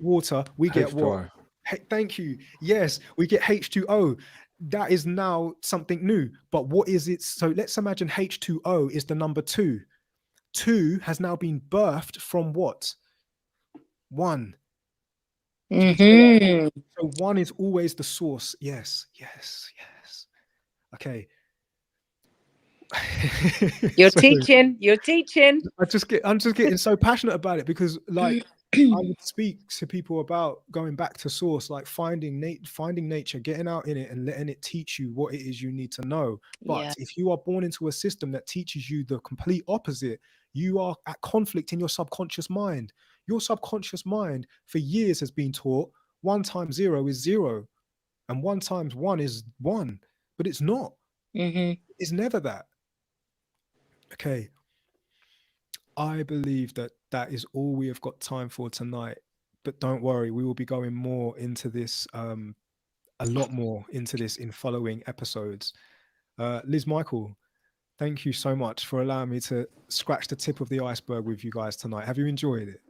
Water, we get what? Thank you. Yes, we get H2O. That is now something new. But what is it? So let's imagine H2O is the number 2. 2 has now been birthed from what? 1. Mm-hmm. So 1 is always the source. Yes. Okay. You're Sorry. teaching. I'm just getting so passionate about it because like I would speak to people about going back to source, like finding nature, getting out in it and letting it teach you what it is you need to know. But if you are born into a system that teaches you the complete opposite, you are at conflict in your subconscious mind. Your subconscious mind for years has been taught 1 times 0 is 0 and 1 times 1 is 1, but it's not. It's never that. Okay. I believe that is all we have got time for tonight. But don't worry, we will be going more into this, a lot more into this in following episodes. Liz Michael, thank you so much for allowing me to scratch the tip of the iceberg with you guys tonight. Have you enjoyed it?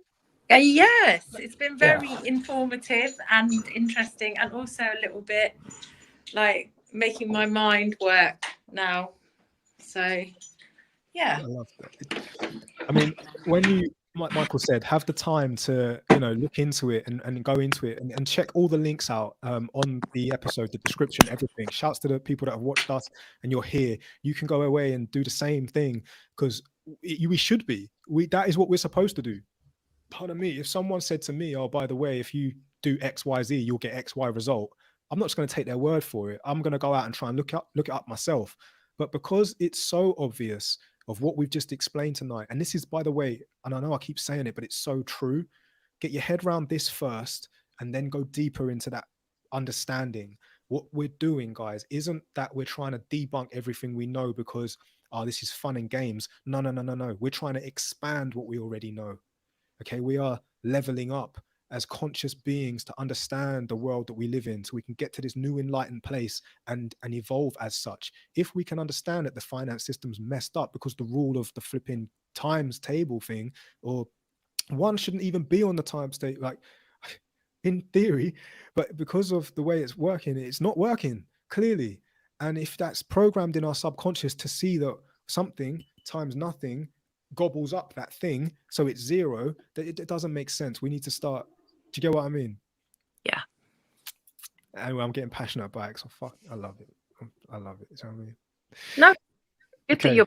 Yes, it's been very informative and interesting, and also a little bit like making my mind work now. So yeah, I love that. I mean, when you, like Michael said, have the time to, look into it and go into it and check all the links out on the episode, the description, everything. Shouts to the people that have watched us and you're here. You can go away and do the same thing because we should be. That is what we're supposed to do. Pardon me. If someone said to me, oh, by the way, if you do X, Y, Z, you'll get X, Y result. I'm not just going to take their word for it. I'm going to go out and try and look it up myself. But because it's so obvious of what we've just explained tonight, and this is, by the way, and I know I keep saying it, but it's so true. Get your head around this first and then go deeper into that understanding. What we're doing, guys, isn't that we're trying to debunk everything we know because, oh, this is fun and games. No. We're trying to expand what we already know. Okay, we are leveling up as conscious beings to understand the world that we live in so we can get to this new enlightened place and evolve as such. If we can understand that the finance system's messed up because the rule of the flipping times table thing, or one shouldn't even be on the times table, like in theory, but because of the way it's working, it's not working clearly. And if that's programmed in our subconscious to see that something times nothing gobbles up that thing, so it's zero. That it doesn't make sense. We need to start. Do you get what I mean? Yeah. Anyway, I'm getting passionate about it. So fuck, I love it. I love it. Do you know what I mean? No, good Okay. that you're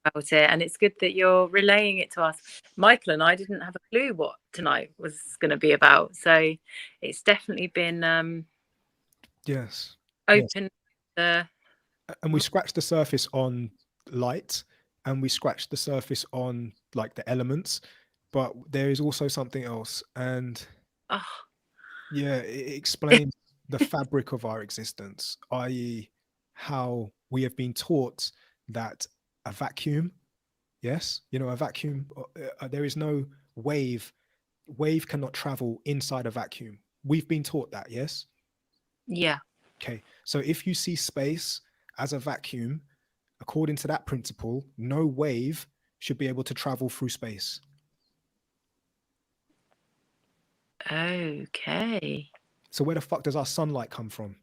about it, and it's good that you're relaying it to us. Michael and I didn't have a clue what tonight was going to be about, so it's definitely been Yes. open. The And we scratched the surface on light, and we scratched the surface on like the elements, but there is also something else. And oh, yeah, it explains the fabric of our existence, i.e., how we have been taught that a vacuum, yes, you know, a vacuum, there is no wave. Wave cannot travel inside a vacuum. We've been taught that, yes? yeah. Okay. So if you see space as a vacuum, according to that principle, no wave should be able to travel through space. Okay. So where the fuck does our sunlight come from?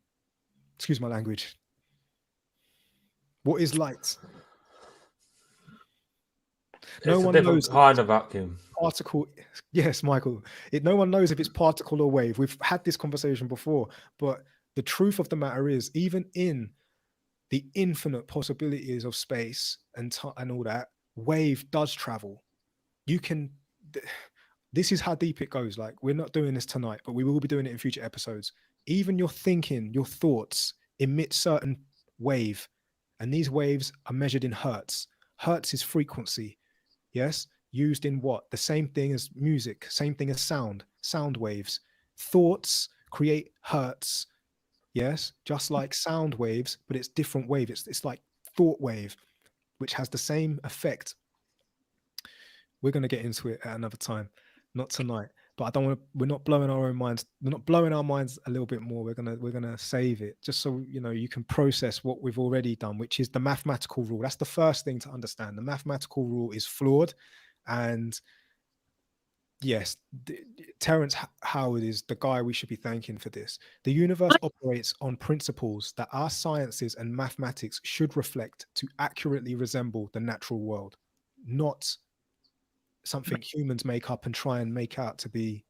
Excuse my language. What is light? No It's a one different knows kind of vacuum. particle. Yes, Michael. No one knows if it's particle or wave. We've had this conversation before, but the truth of the matter is, even in the infinite possibilities of space and and all that, wave does travel. You can. This is how deep it goes. Like, we're not doing this tonight, but we will be doing it in future episodes. Even your thinking, your thoughts emit certain wave, and these waves are measured in hertz. Hertz is frequency. Yes, used in what? The same thing as music, same thing as sound waves. Thoughts create hertz. Yes, just like sound waves, but it's different wave. It's like thought wave, which has the same effect. We're going to get into it at another time, not tonight. But I don't want to. We're not blowing our own minds. We're not blowing our minds a little bit more. We're gonna save it just so you know you can process what we've already done, which is the mathematical rule. That's the first thing to understand. The mathematical rule is flawed, and yes, Terrence Howard is the guy we should be thanking for this. The universe operates on principles that our sciences and mathematics should reflect to accurately resemble the natural world, not something humans make up and try and make out to be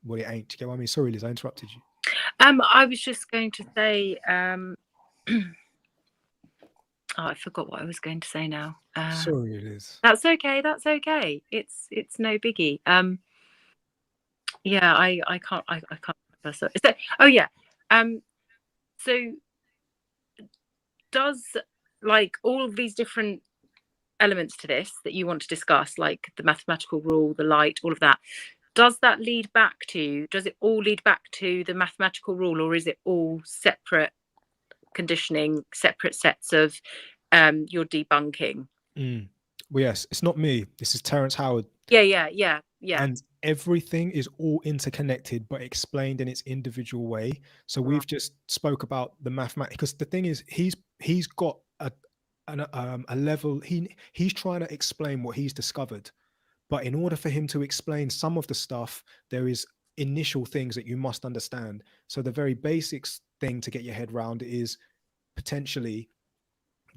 what it ain't. Do you get what I mean? Sorry, Liz, I interrupted you. I was just going to say, oh, I forgot what I was going to say now. Sorry, Liz. That's okay. That's okay. It's no biggie. Yeah, I can't remember. So, oh yeah. So does, like, all of these different elements to this that you want to discuss, like the mathematical rule, the light, all of that, does it all lead back to the mathematical rule, or is it all separate conditioning, separate sets of your debunking? Well, yes, it's not me. This is Terrence Howard. Yeah. And everything is all interconnected, but explained in its individual way. So we've just spoke about the mathematics, because the thing is, he's got a level. He's trying to explain what he's discovered, but in order for him to explain some of the stuff, there is initial things that you must understand. So the very basics thing to get your head around is potentially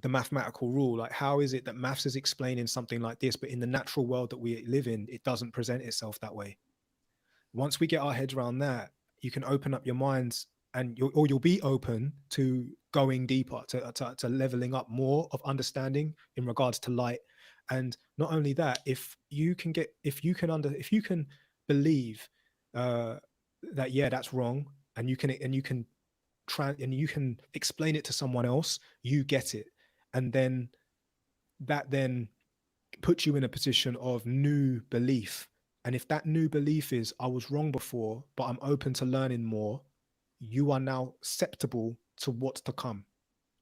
the mathematical rule. Like, how is it that maths is explaining something like this, but in the natural world that we live in, it doesn't present itself that way? Once we get our heads around that, you can open up your minds, and you'll be open to going deeper, to leveling up more of understanding in regards to light. And not only that, if you can believe that, yeah, that's wrong, and you can try and you can explain it to someone else, you get it. And then that then puts you in a position of new belief. And if that new belief is, I was wrong before, but I'm open to learning more, you are now acceptable to what's to come.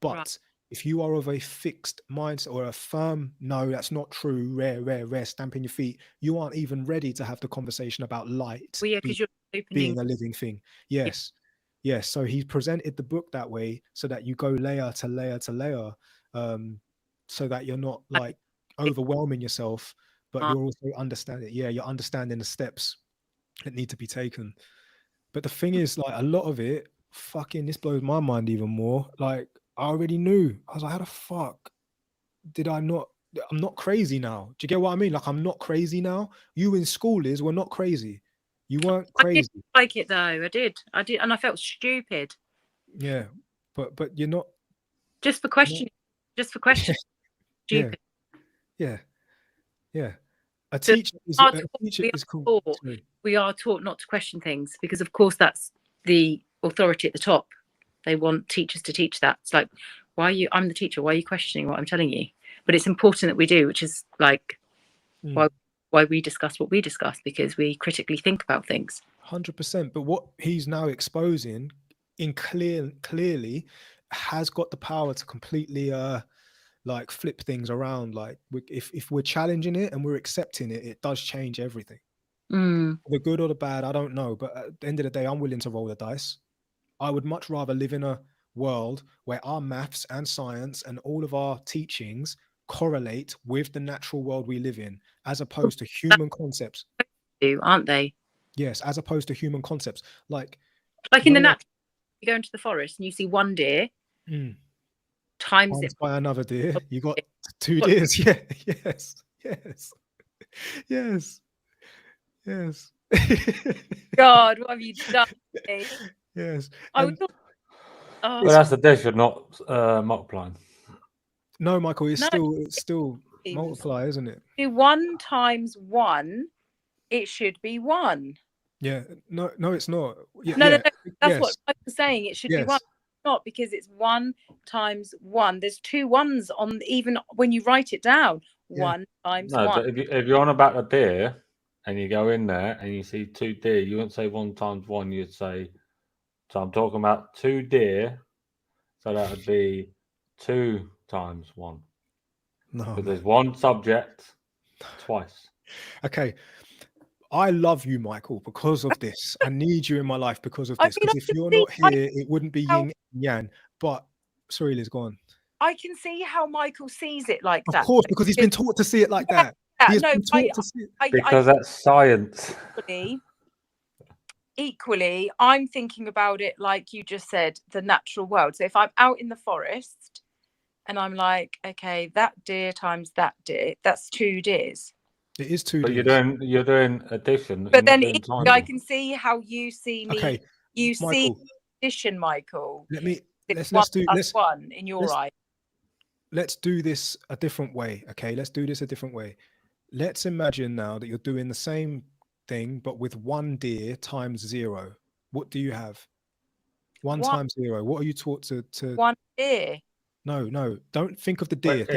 But Right. if you are of a fixed mindset or a firm, no, that's not true, rare, stamping your feet, you aren't even ready to have the conversation about light Well, yeah, because you're being opening. a living thing. Yes. So he presented the book that way, so that you go layer to layer to layer, so that you're not like overwhelming yourself, but you're also understanding. Yeah, you're understanding the steps that need to be taken. But the thing is, like, a lot of it, fucking, this blows my mind even more. Like, I already knew. I was like, how the fuck did I not I'm not crazy now. Do you get what I mean? Like, I'm not crazy now. You in school were not crazy. You weren't I did crazy. like it though. I did, and I felt stupid. Yeah, but you're not. Just for questioning. Just for questioning. Yeah, Stupid. yeah. A So teacher is cool. Sorry. we are taught not to question things because, of course, that's the authority at the top. They want teachers to teach that. It's like, I'm the teacher. Why are you questioning what I'm telling you? But it's important that we do, which is like why we discuss what we discuss, because we critically think about things. 100%. But what he's now exposing clearly has got the power to completely like flip things around. Like, if we're challenging it and we're accepting it, it does change everything. The good or the bad, I don't know. But at the end of the day, I'm willing to roll the dice. I would much rather live in a world where our maths and science and all of our teachings correlate with the natural world we live in, as opposed to human concepts. Aren't they? Yes, as opposed to human concepts. Like in the natural, you go into the forest and you see one deer, times it by another deer. You got 2 deers. Yeah, yes. God, what have you done? Yes. Well, that's the dish, not multiplying. No, Michael, it's still multiply, isn't it? 1 times 1, it should be 1. Yeah, no, it's not. No. That's what I was saying. It should be 1. Not, because it's 1 times 1. There's 2 ones on, even when you write it down. 1 times 1. But if you're on about a deer and you go in there and you see 2 deer, you wouldn't say 1 times 1. You'd say, so I'm talking about 2 deer. So that would be 2 times 1. No, because there's one subject twice. Okay. I love you, Michael, because of this. I need you in my life because of this. Because if you're not here, it wouldn't be yin and yang. But sorry, Liz, go on. I can see how Michael sees it like that. Of course, because he's been taught to see it like that. Because that's science. Equally, I'm thinking about it like you just said, the natural world. So if I'm out in the forest and I'm like, okay, that deer times that deer, that's 2 deers. It is 2 deers. But you're doing addition. But then I can see how you see me. Okay, you Michael, see addition, Michael. Let's do 1 in your eye. Let's do this a different way. Okay, let's do this a different way. Let's imagine now that you're doing the same thing, but with 1 deer times 0. What do you have? 1 times 0. What are you taught to 1 deer? No, don't think of the deer.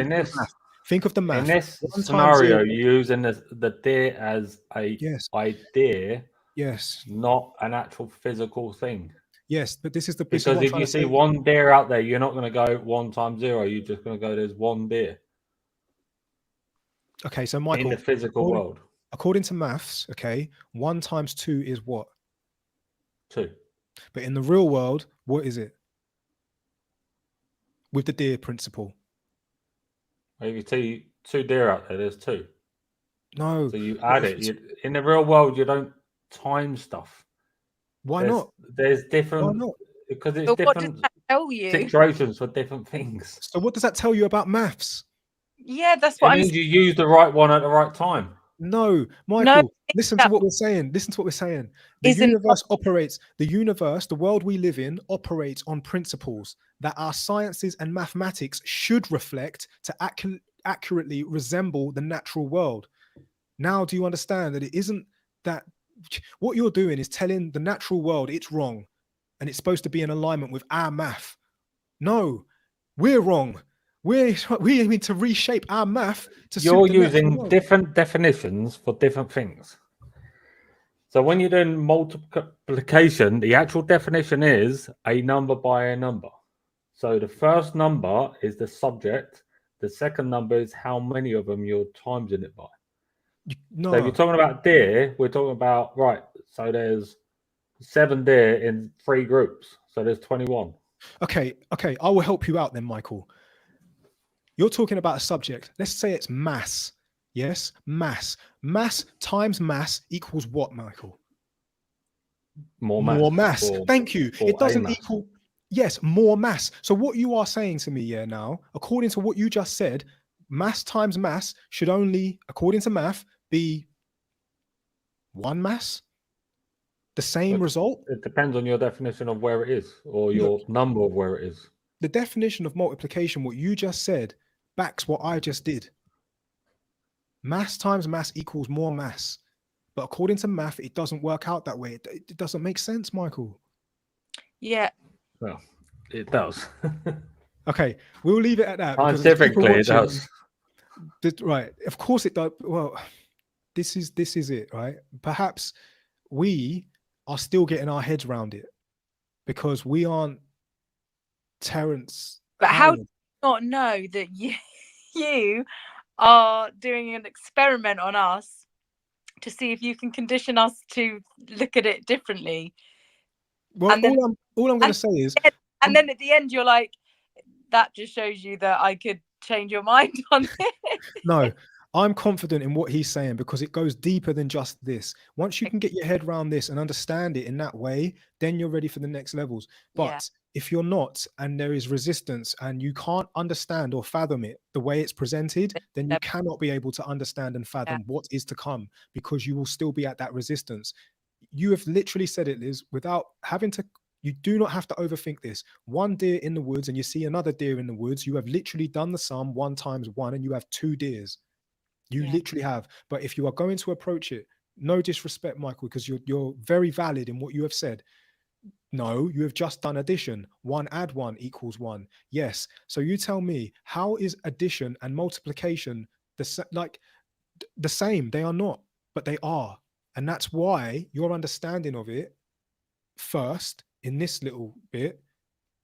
Think of the math. In this scenario, you're using the deer as a idea, not an actual physical thing. Yes, but this is the because if you see 1 deer out there, you're not going to go 1 times 0. You're just going to go, there's 1 deer. Okay, so Michael, in the physical world, according to maths, okay, 1 times 2 is what? 2. But in the real world, what is it? With the deer principle. If you see 2 deer out there, there's 2. No. So you add it. In the real world, you don't time stuff. Why not? There's different. Why not? Because it's different situations for different things. So what does that tell you about maths? Yeah, that's what it means you use the right one at the right time. No, Michael, listen to what we're saying. The universe operates, the world we live in operates on principles that our sciences and mathematics should reflect to accurately resemble the natural world. Now, do you understand that it isn't that what you're doing is telling the natural world it's wrong and it's supposed to be in alignment with our math? No, we're wrong. We need to reshape our math to You're using different definitions for different things. So when you're doing multiplication, the actual definition is a number by a number. So the first number is the subject. The second number is how many of them you're timesing it by. No. So if you're talking about deer, we're talking about, right, so there's 7 deer in 3 groups. So there's 21. Okay, I will help you out then, Michael. You're talking about a subject. Let's say it's mass. Yes, mass. Mass times mass equals what, Michael? More mass. Thank you. It doesn't equal... Yes, more mass. So what you are saying to me now, according to what you just said, mass times mass should only, according to math, be one mass. The same result. It depends on your definition of where it is, or your number of where it is. The definition of multiplication, what you just said, backs what I just did. Mass times mass equals more mass. But according to math, it doesn't work out that way. It doesn't make sense, Michael. Yeah. Well, it does. Okay, we'll leave it at that. Scientifically, it does. Right. Of course it does. Well, this is it, right? Perhaps we are still getting our heads around it because we aren't Terrence But Howard. how do you not know that you are doing an experiment on us to see if you can condition us to look at it differently? Well, and then, all I'm going to say is... And then at the end, you're like, that just shows you that I could change your mind on it. No, I'm confident in what he's saying because it goes deeper than just this. Once you can get your head around this and understand it in that way, then you're ready for the next levels. But if you're not, and there is resistance and you can't understand or fathom it the way it's presented, then you cannot be able to understand and fathom what is to come, because you will still be at that resistance. You have literally said it, Liz, without having to... You do not have to overthink this. One deer in the woods and you see another deer in the woods. You have literally done the sum 1 times 1 and you have 2 deers. You literally have. But if you are going to approach it, no disrespect, Michael, because you're very valid in what you have said. No, you have just done addition. 1 add 1 equals 1. Yes. So you tell me, how is addition and multiplication the same? They are not, but they are. And that's why your understanding of it first in this little bit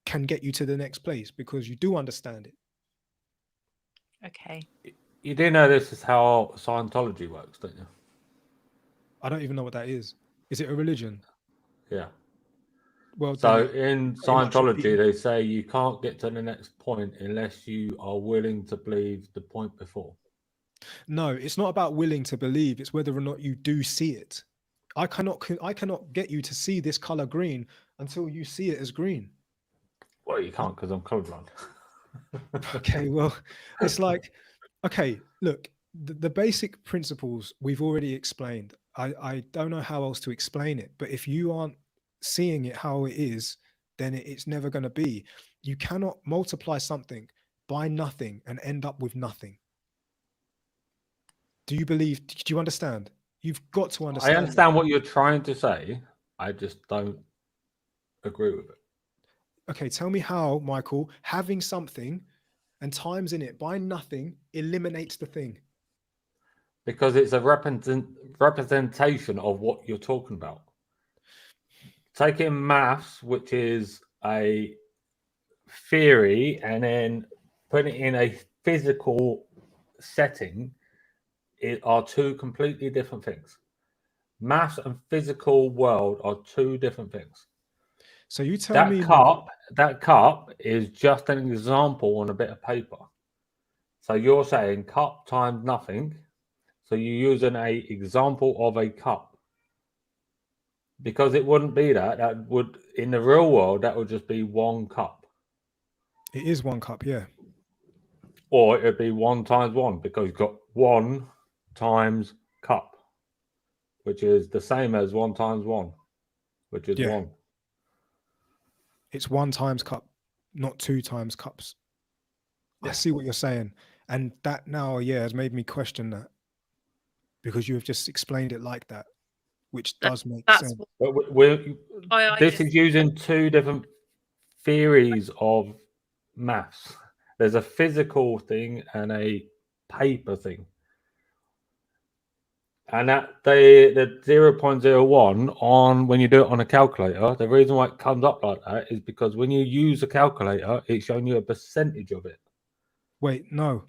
can get you to the next place, because you do understand it. Okay. You do know this is how Scientology works, don't you? I don't even know what that is. Is it a religion? Yeah. Well, so in Scientology, they say you can't get to the next point unless you are willing to believe the point before. No, it's not about willing to believe. It's whether or not you do see it. I cannot get you to see this color green until you see it as green. Well, you can't, because I'm colorblind. Okay, well, it's like, okay, look, the basic principles we've already explained. I don't know how else to explain it, but if you aren't seeing it how it is, then it's never going to be. You cannot multiply something by nothing and end up with nothing. Do you understand? You've got to understand. I understand what you're trying to say. I just don't agree with it. Okay, tell me how, Michael, having something and times in it by nothing eliminates the thing. Because it's a representation of what you're talking about. Taking maths, which is a theory, and then putting it in a physical setting, are 2 completely different things. Maths and physical world are 2 different things. So you tell me that cup is just an example on a bit of paper. So you're saying cup times nothing. So you're using an example of a cup. Because it wouldn't be that. That would, in the real world, that would just be 1 cup. It is 1 cup, yeah. Or it would be 1 times 1, because you've got 1 times cup, which is the same as 1 times 1, which is 1. It's 1 times cup, not 2 times cups. Yeah. I see what you're saying. And that now, has made me question that, because you have just explained it like that, which does make sense. But this is using 2 different theories of maths. There's a physical thing and a paper thing. And that the 0.01 on, when you do it on a calculator, the reason why it comes up like that is because when you use a calculator, it's showing you a percentage of it. Wait, no.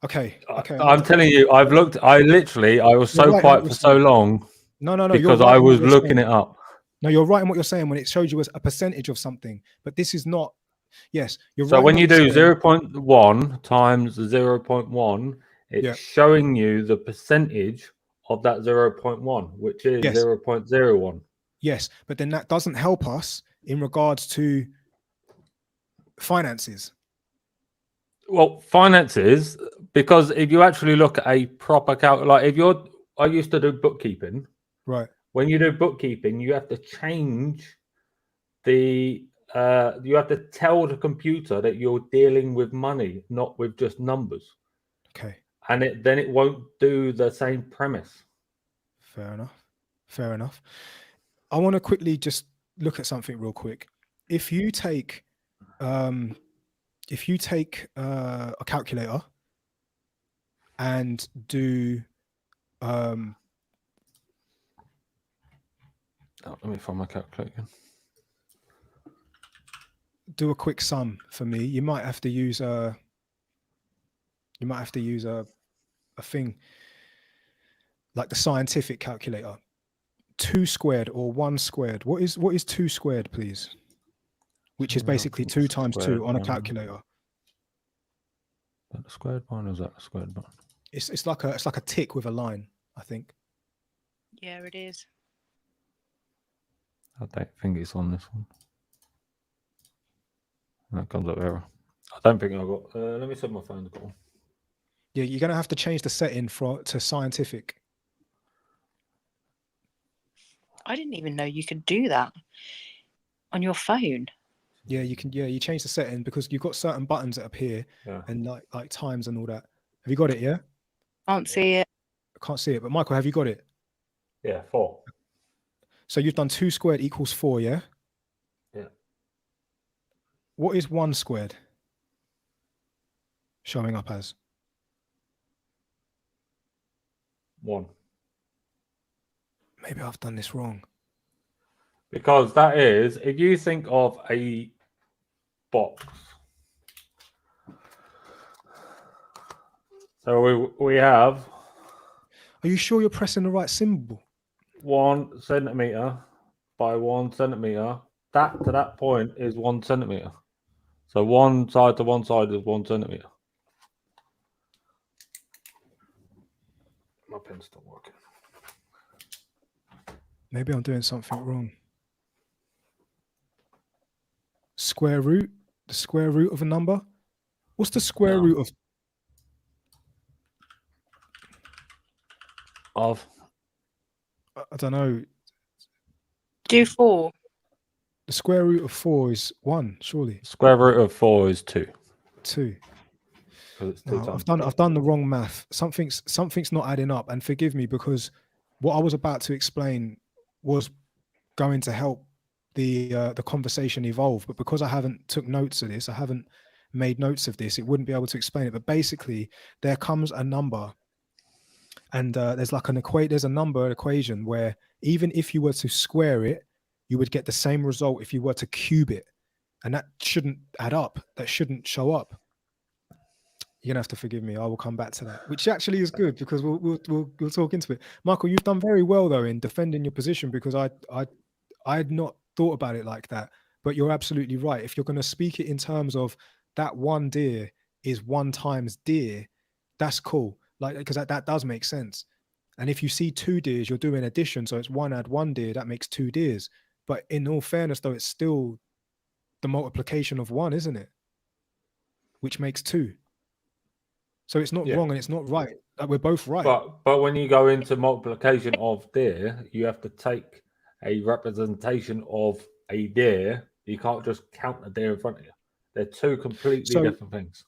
Okay. I'm telling you, I was so quiet for so long. No. Because I was looking it up. No, you're right in what you're saying when it shows you as a percentage of something, but this is not. Yes, you're right. So when you do 0.1 times 0.1, it's showing you the percentage of that 0.1, which is 0.01. Yes, but then that doesn't help us in regards to finances. Well, finances, because if you actually look at a proper I used to do bookkeeping. Right. When you do bookkeeping, you have to change you have to tell the computer that you're dealing with money, not with just numbers. Okay. And then it won't do the same premise. Fair enough. Fair enough. I want to quickly just look at something real quick. If you take a calculator and do let me find my calculator. Do a quick sum for me. You might have to use a thing like the scientific calculator. 2 squared or 1 squared. What is 2 squared, please? Which is basically 2 times 2 on a calculator. Is that the squared one or is that the squared one? It's like a tick with a line, I think. Yeah, it is. I don't think it's on this one. That comes up error. I don't think I got. Let me set my phone to call. Yeah, you're gonna have to change the setting to scientific. I didn't even know you could do that on your phone. Yeah, you can. Yeah, you change the setting because you've got certain buttons that appear and like times and all that. Have you got it? Yeah. Can't see it. I can't see it, but Michael, have you got it? Yeah, 4. So you've done 2 squared equals 4, yeah? Yeah. What is 1 squared showing up as? 1. Maybe I've done this wrong. Because that is, if you think of a box. So we have. Are you sure you're pressing the right symbol? 1 centimeter by 1 centimeter. That to that point is 1 centimeter. So one side to one side is 1 centimeter. My pen's still working. Maybe I'm doing something wrong. Square root? The square root of a number? What's the square root of? I don't know. Do 4. The square root of 4 is 1, surely. Square root of 4 is 2. 2. It's 2 No, times I've done the wrong math. Something's not adding up, and forgive me because what I was about to explain was going to help the conversation evolve, but because I haven't took notes of this, I haven't made notes of this, it wouldn't be able to explain it. But basically, there comes a number, and there's like there's a number equation where even if you were to square it, you would get the same result if you were to cube it, and that shouldn't add up. That shouldn't show up. You're gonna have to forgive me. I will come back to that, which actually is good because we'll talk into it. Michael, you've done very well though in defending your position because I had not thought about it like that. But you're absolutely right. If you're going to speak it in terms of that 1 deer is 1 times deer, that's cool. Like because that does make sense. And if you see 2 deers, you're doing addition, so it's 1 add 1 deer, that makes 2 deers. But in all fairness, though, it's still the multiplication of 1, isn't it? Which makes 2. So it's not wrong and it's not right. Like we're both right. But when you go into multiplication of deer, you have to take a representation of a deer. You can't just count a deer in front of you. They're 2 completely different things.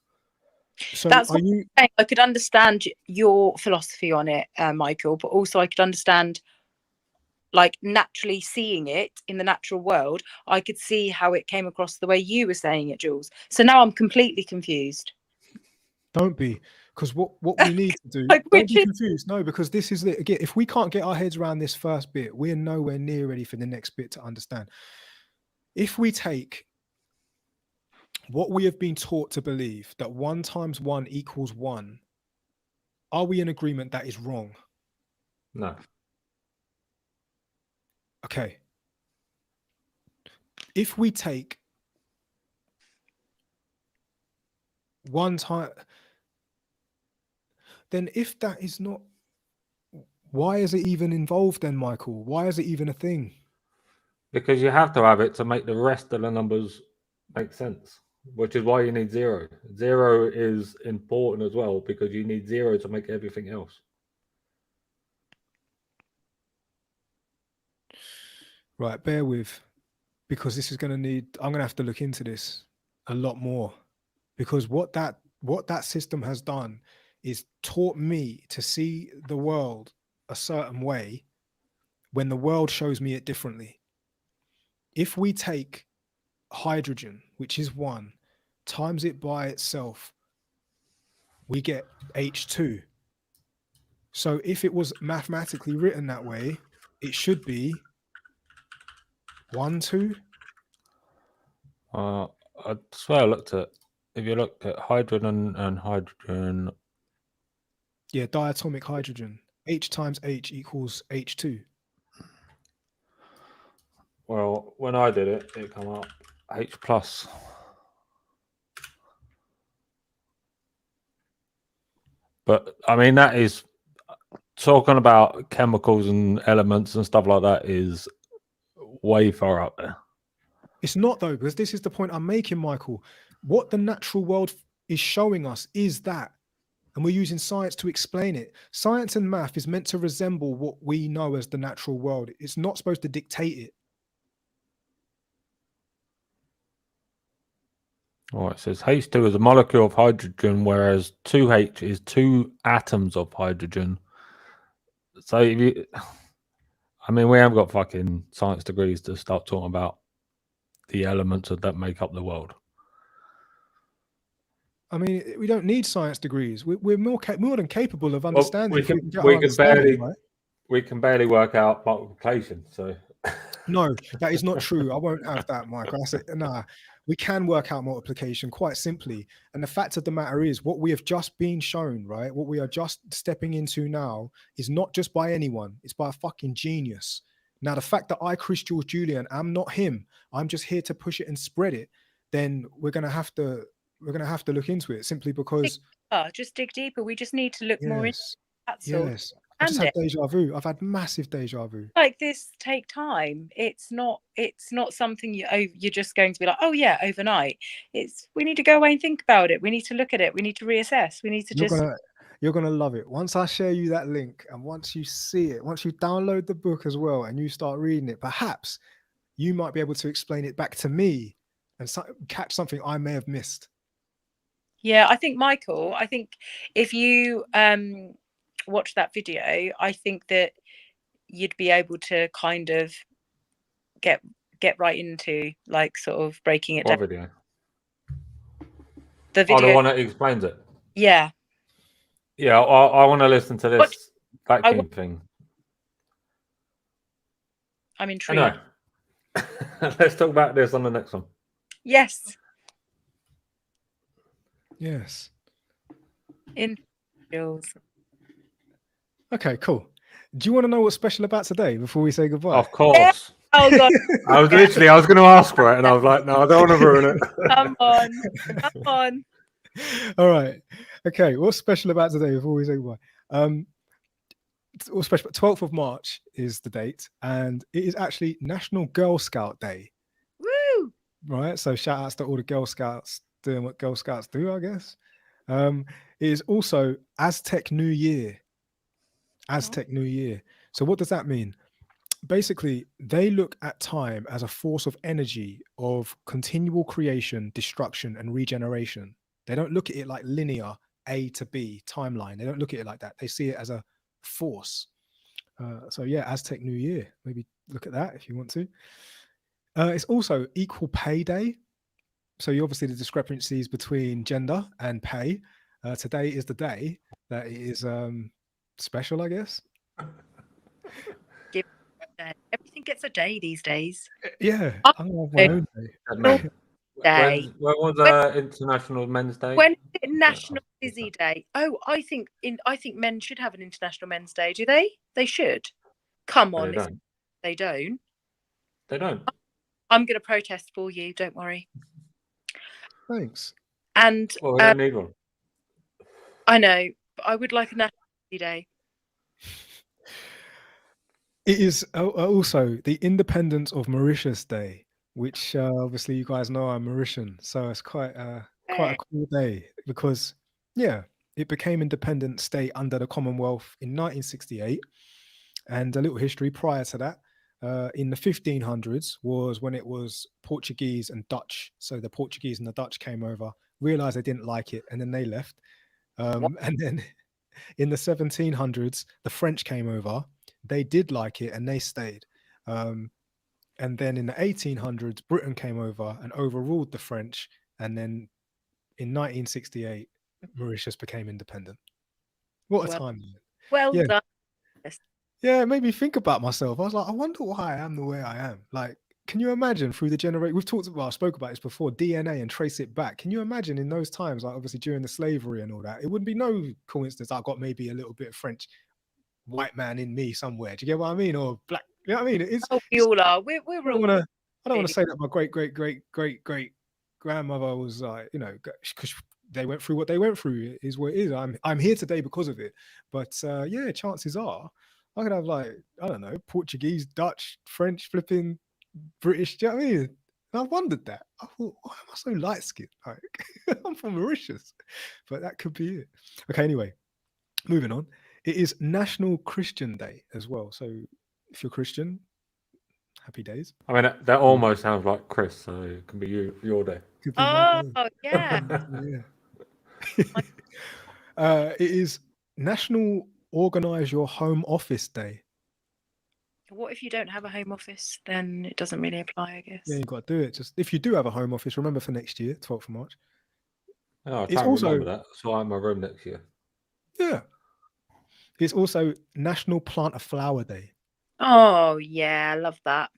So that's what I'm saying. I could understand your philosophy on it, Michael, but also I could understand like naturally seeing it in the natural world. I could see how it came across the way you were saying it, Jules. So now I'm completely confused. Don't be, because what we need to do, like, don't be confused. No, because this is it. Again, if we can't get our heads around this first bit, we're nowhere near ready for the next bit to understand. If we take what we have been taught to believe, that 1 times 1 equals 1, are we in agreement that is wrong? No. Okay. If we take 1 time, then if that is not, why is it even involved then, Michael? Why is it even a thing? Because you have to have it to make the rest of the numbers make sense. which is why you need zero. Zero is important as well because you need zero to make everything else. Right, bear with, because this is going to need, I'm going to have to look into this a lot more, because what that system has done is taught me to see the world a certain way when the world shows me it differently. If we take hydrogen, which is 1, times it by itself, we get H2. So if it was mathematically written that way, it should be 1, 2. I swear I looked at, if you look at hydrogen and hydrogen. Yeah, diatomic hydrogen. H times H equals H2. Well, when I did it, it came up H plus. But I mean, that is talking about chemicals and elements and stuff like that is way far up there. It's not though, because this is the point I'm making, Michael. What the natural world is showing us is that, and we're using science to explain it. Science and math is meant to resemble what we know as the natural world. It's not supposed to dictate it. All right, it says H2 is a molecule of hydrogen, whereas 2H is 2 atoms of hydrogen. So if you, I mean, we haven't got fucking science degrees to start talking about the elements that make up the world. I mean, we don't need science degrees. We're more than capable of understanding. We if we can, can get we our can understanding barely, right. we can barely work out multiplication. So No, that is not true. I won't have that, Michael. I said, nah, we can work out multiplication quite simply. And the fact of the matter is, what we have just been shown, right? What we are just stepping into now is not just by anyone, it's by a fucking genius. Now, the fact that I, Chris George Julian, am not him, I'm just here to push it and spread it, then we're gonna have to look into it, simply because just dig deeper. We just need to look more into that. yes. I just had deja vu. I've had massive deja vu. Like this take time. It's not something you're just going to be like, oh yeah, overnight. We need to go away and think about it. We need to look at it. We need to reassess. We need to You're gonna love it. Once I share you that link, and once you see it, once you download the book as well and you start reading it, perhaps you might be able to explain it back to me and catch something I may have missed. Yeah, I think, Michael, if you watch that video, I think that you'd be able to kind of get right into like sort of breaking it down. video? The video. Oh, the one that explains it. Yeah. Yeah, I want to listen to this vacuum thing. I'm intrigued. I know. Let's talk about this on the next one. Yes. Yes. Okay, cool. Do you want to know what's special about today before we say goodbye? Of course. Yeah. Oh God. I was going to ask for it, and I was like, no, I don't want to ruin it. Come on. All right. Okay. What's special about today before we say goodbye? What's special? 12th of March is the date, and it is actually National Girl Scout Day. Woo! Right. So shout outs to all the Girl Scouts doing what Girl Scouts do, I guess. It is also Aztec New Year. New Year. So what does that mean? Basically, they look at time as a force of energy, of continual creation, destruction, and regeneration. They don't look at it like linear A to B timeline. They don't look at it like that. They see it as a force. So yeah, Aztec New Year. Maybe look at that if you want to. It's also Equal Pay Day. So you obviously the discrepancies between gender and pay. Today is the day that it is special, I guess. Everything gets a day these days. Yeah, I'm gonna have my own day. Day. When was International Men's Day? When is it National Busy Day? Oh, I think men should have an International Men's Day. Do they? They should. Come on. They don't. They don't. I'm going to protest for you. Don't worry. Thanks. And well, we don't need one. I know, but I would like a National Busy Day. It is also the Independence of Mauritius Day. which obviously you guys know I'm Mauritian, so it's quite a cool day because it became independent state under the Commonwealth in 1968, and a little history prior to that. In the 1500s was when it was Portuguese and Dutch. So the Portuguese and the Dutch came over, realized they didn't like it, and then they left. And then in the 1700s, the French came over. They did like it and they stayed. And then in the 1800s, Britain came over and overruled the French. And then in 1968, Mauritius became independent. What a time, man. Well Yeah. done. Yeah, it made me think about myself. I was like, I wonder why I am the way I am. Like, can you imagine through the generation? We've talked about, I spoke about this before, DNA and trace it back. Can you imagine in those times, like obviously during the slavery and all that, it wouldn't be no coincidence I got maybe a little bit of French white man in me somewhere. Do you get what I mean? Or black, you know what I mean? It's, we all are. We're I all. don't want to say that my great grandmother was like, because they went through what they went through. It is what it is. I'm here today because of it. But yeah, chances are I could have like, I don't know, Portuguese, Dutch, French, flipping British. Do you know what I mean? And I wondered that. I thought, why am I so light skinned? Like, I'm from Mauritius, but that could be it. Okay, anyway, moving on. It is National Christian Day as well. So if you're Christian, happy days. I mean, that almost sounds like Chris, so it can be your day. Could be my day. Yeah. It is National Organize Your Home Office Day. What if you don't have a home office? Then it doesn't really apply, I guess. Yeah, you got to do it. Just if you do have a home office, remember for next year, 12th of March. Oh, I It's can't also remember that. So I'm in my room next year. Yeah. It's also National Plant a Flower Day. Oh yeah, I love that.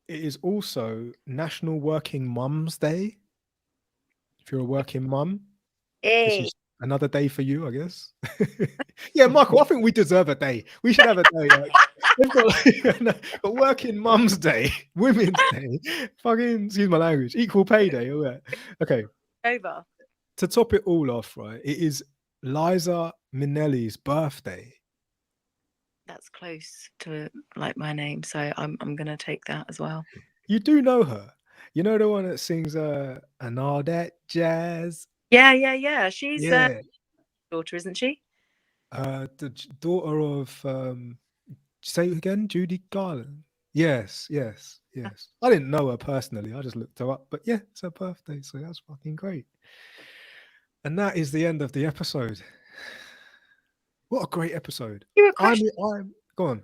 It is also National Working Mums Day. If you're a working mum, this is another day for you, I guess. Yeah, Michael, I think we deserve a day. We should have a day. Like, they've got like, a Working Mums Day, Women's Day, fucking, excuse my language, Equal Pay Day. All that. Okay. Over. To top it all off, right, it is Liza Minnelli's birthday. That's close to like my name, so I'm gonna take that as well. You do know her. You know the one that sings and all that jazz. Yeah. She's daughter, isn't she? The daughter of say it again, Judy Garland. Yes. I didn't know her personally. I just looked her up. But yeah, it's her birthday, so that's fucking great. And that is the end of the episode. What a great episode. I'm go on.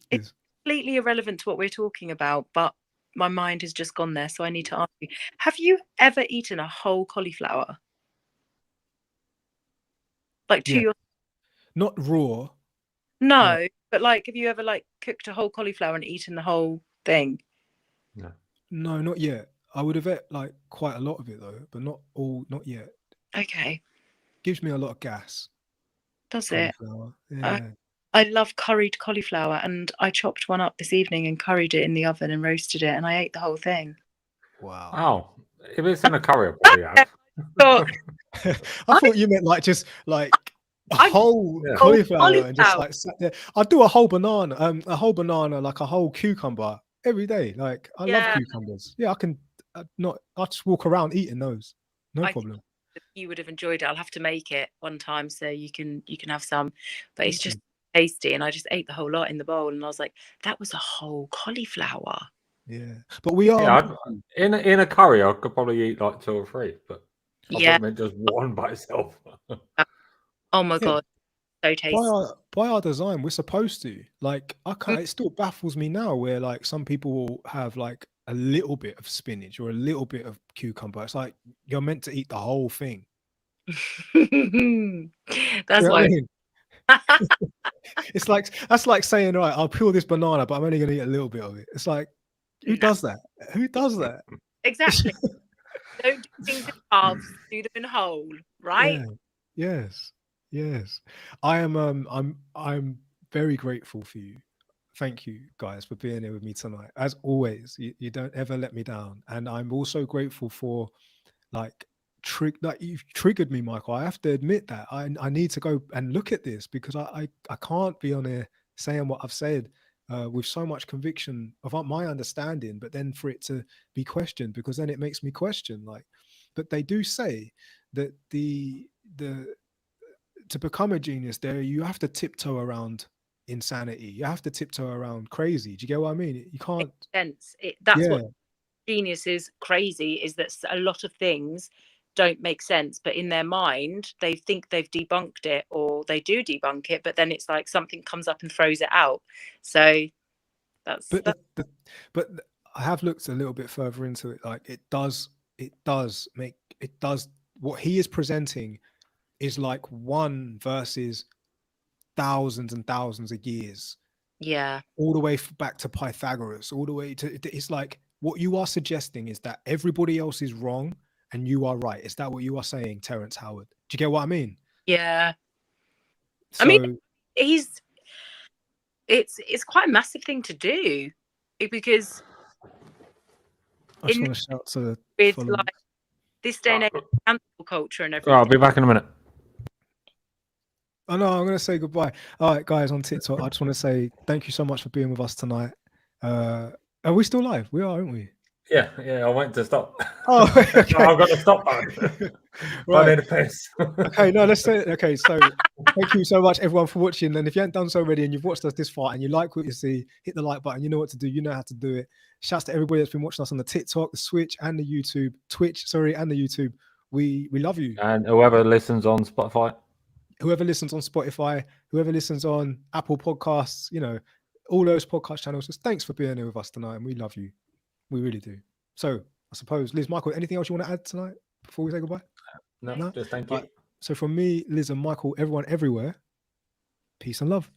It's completely irrelevant to what we're talking about, but my mind has just gone there, so I need to ask you: have you ever eaten a whole cauliflower? Like to your not raw. No, but like, have you ever like cooked a whole cauliflower and eaten the whole thing? No, not yet. I would have ate like quite a lot of it though, but not yet. Okay. Gives me a lot of gas. Does it? Yeah. I love curried cauliflower, and I chopped one up this evening and curried it in the oven and roasted it, and I ate the whole thing. Wow. Oh, if it's in a curry, I'll probably have. I thought you meant like just like a whole cauliflower and just like sat there. I'd do a whole banana, like a whole cucumber every day. Like I love cucumbers. Yeah, I can I just walk around eating those. No problem. You would have enjoyed it. I'll have to make it one time so you can have some. But it's just tasty, and I just ate the whole lot in the bowl, and I was like, that was a whole cauliflower. Yeah, but we are in a curry. I could probably eat like 2 or 3, but I meant just one by itself. Oh my god, so tasty. By our design, we're supposed to like. I can't. It still baffles me now where like some people will have like a little bit of spinach or a little bit of cucumber. It's like you're meant to eat the whole thing. That's why. It's like that's like saying, right, I'll peel this banana, but I'm only going to eat a little bit of it. It's like, who does that? Who does that? Exactly. Don't do things in halves, do them in whole, right? Yeah. Yes. I'm very grateful for you. Thank you guys for being here with me tonight. As always, you don't ever let me down. And I'm also grateful for like you've triggered me, Michael. I have to admit that I need to go and look at this because I can't be on here saying what I've said with so much conviction of my understanding, but then for it to be questioned, because then it makes me question, like, but they do say that the to become a genius, there you have to tiptoe around insanity, you have to tiptoe around crazy. Do you get what I mean? You can't. Makes sense. That's Yeah. what genius is crazy, is that a lot of things don't make sense, but in their mind they think they've debunked it, or they do debunk it, but then it's like something comes up and throws it out. So But I have looked a little bit further into it. Like it does what he is presenting is like one versus thousands and thousands of years, yeah, all the way back to Pythagoras, all the way to, it's like what you are suggesting is that everybody else is wrong and you are right. Is that what you are saying, Terrence Howard? Do you get what I mean? yeah. So, I mean, it's quite a massive thing to do, because I just want to shout to the with followers. like this day and age, cancel culture and everything. I'll be back in a minute. Oh no, I'm going to say goodbye. All right, guys on TikTok, I just want to say thank you so much for being with us tonight. Are we still live? We are, aren't we? Yeah, I went to stop. Oh, okay. I've got to stop button. Right. I need a piss. Okay, no, let's say, okay, so thank you so much everyone for watching. And if you haven't done so already and you've watched us this far and you like what you see, hit the like button. You know what to do. You know how to do it. Shouts to everybody that's been watching us on the TikTok, the Twitch, and the YouTube. We love you. And whoever listens on Spotify. Whoever listens on Spotify, whoever listens on Apple Podcasts, you know, all those podcast channels, just thanks for being here with us tonight. And we love you. We really do. So I suppose, Liz, Michael, anything else you want to add tonight before we say goodbye? No, just thank you. So from me, Liz, and Michael, everyone everywhere, peace and love.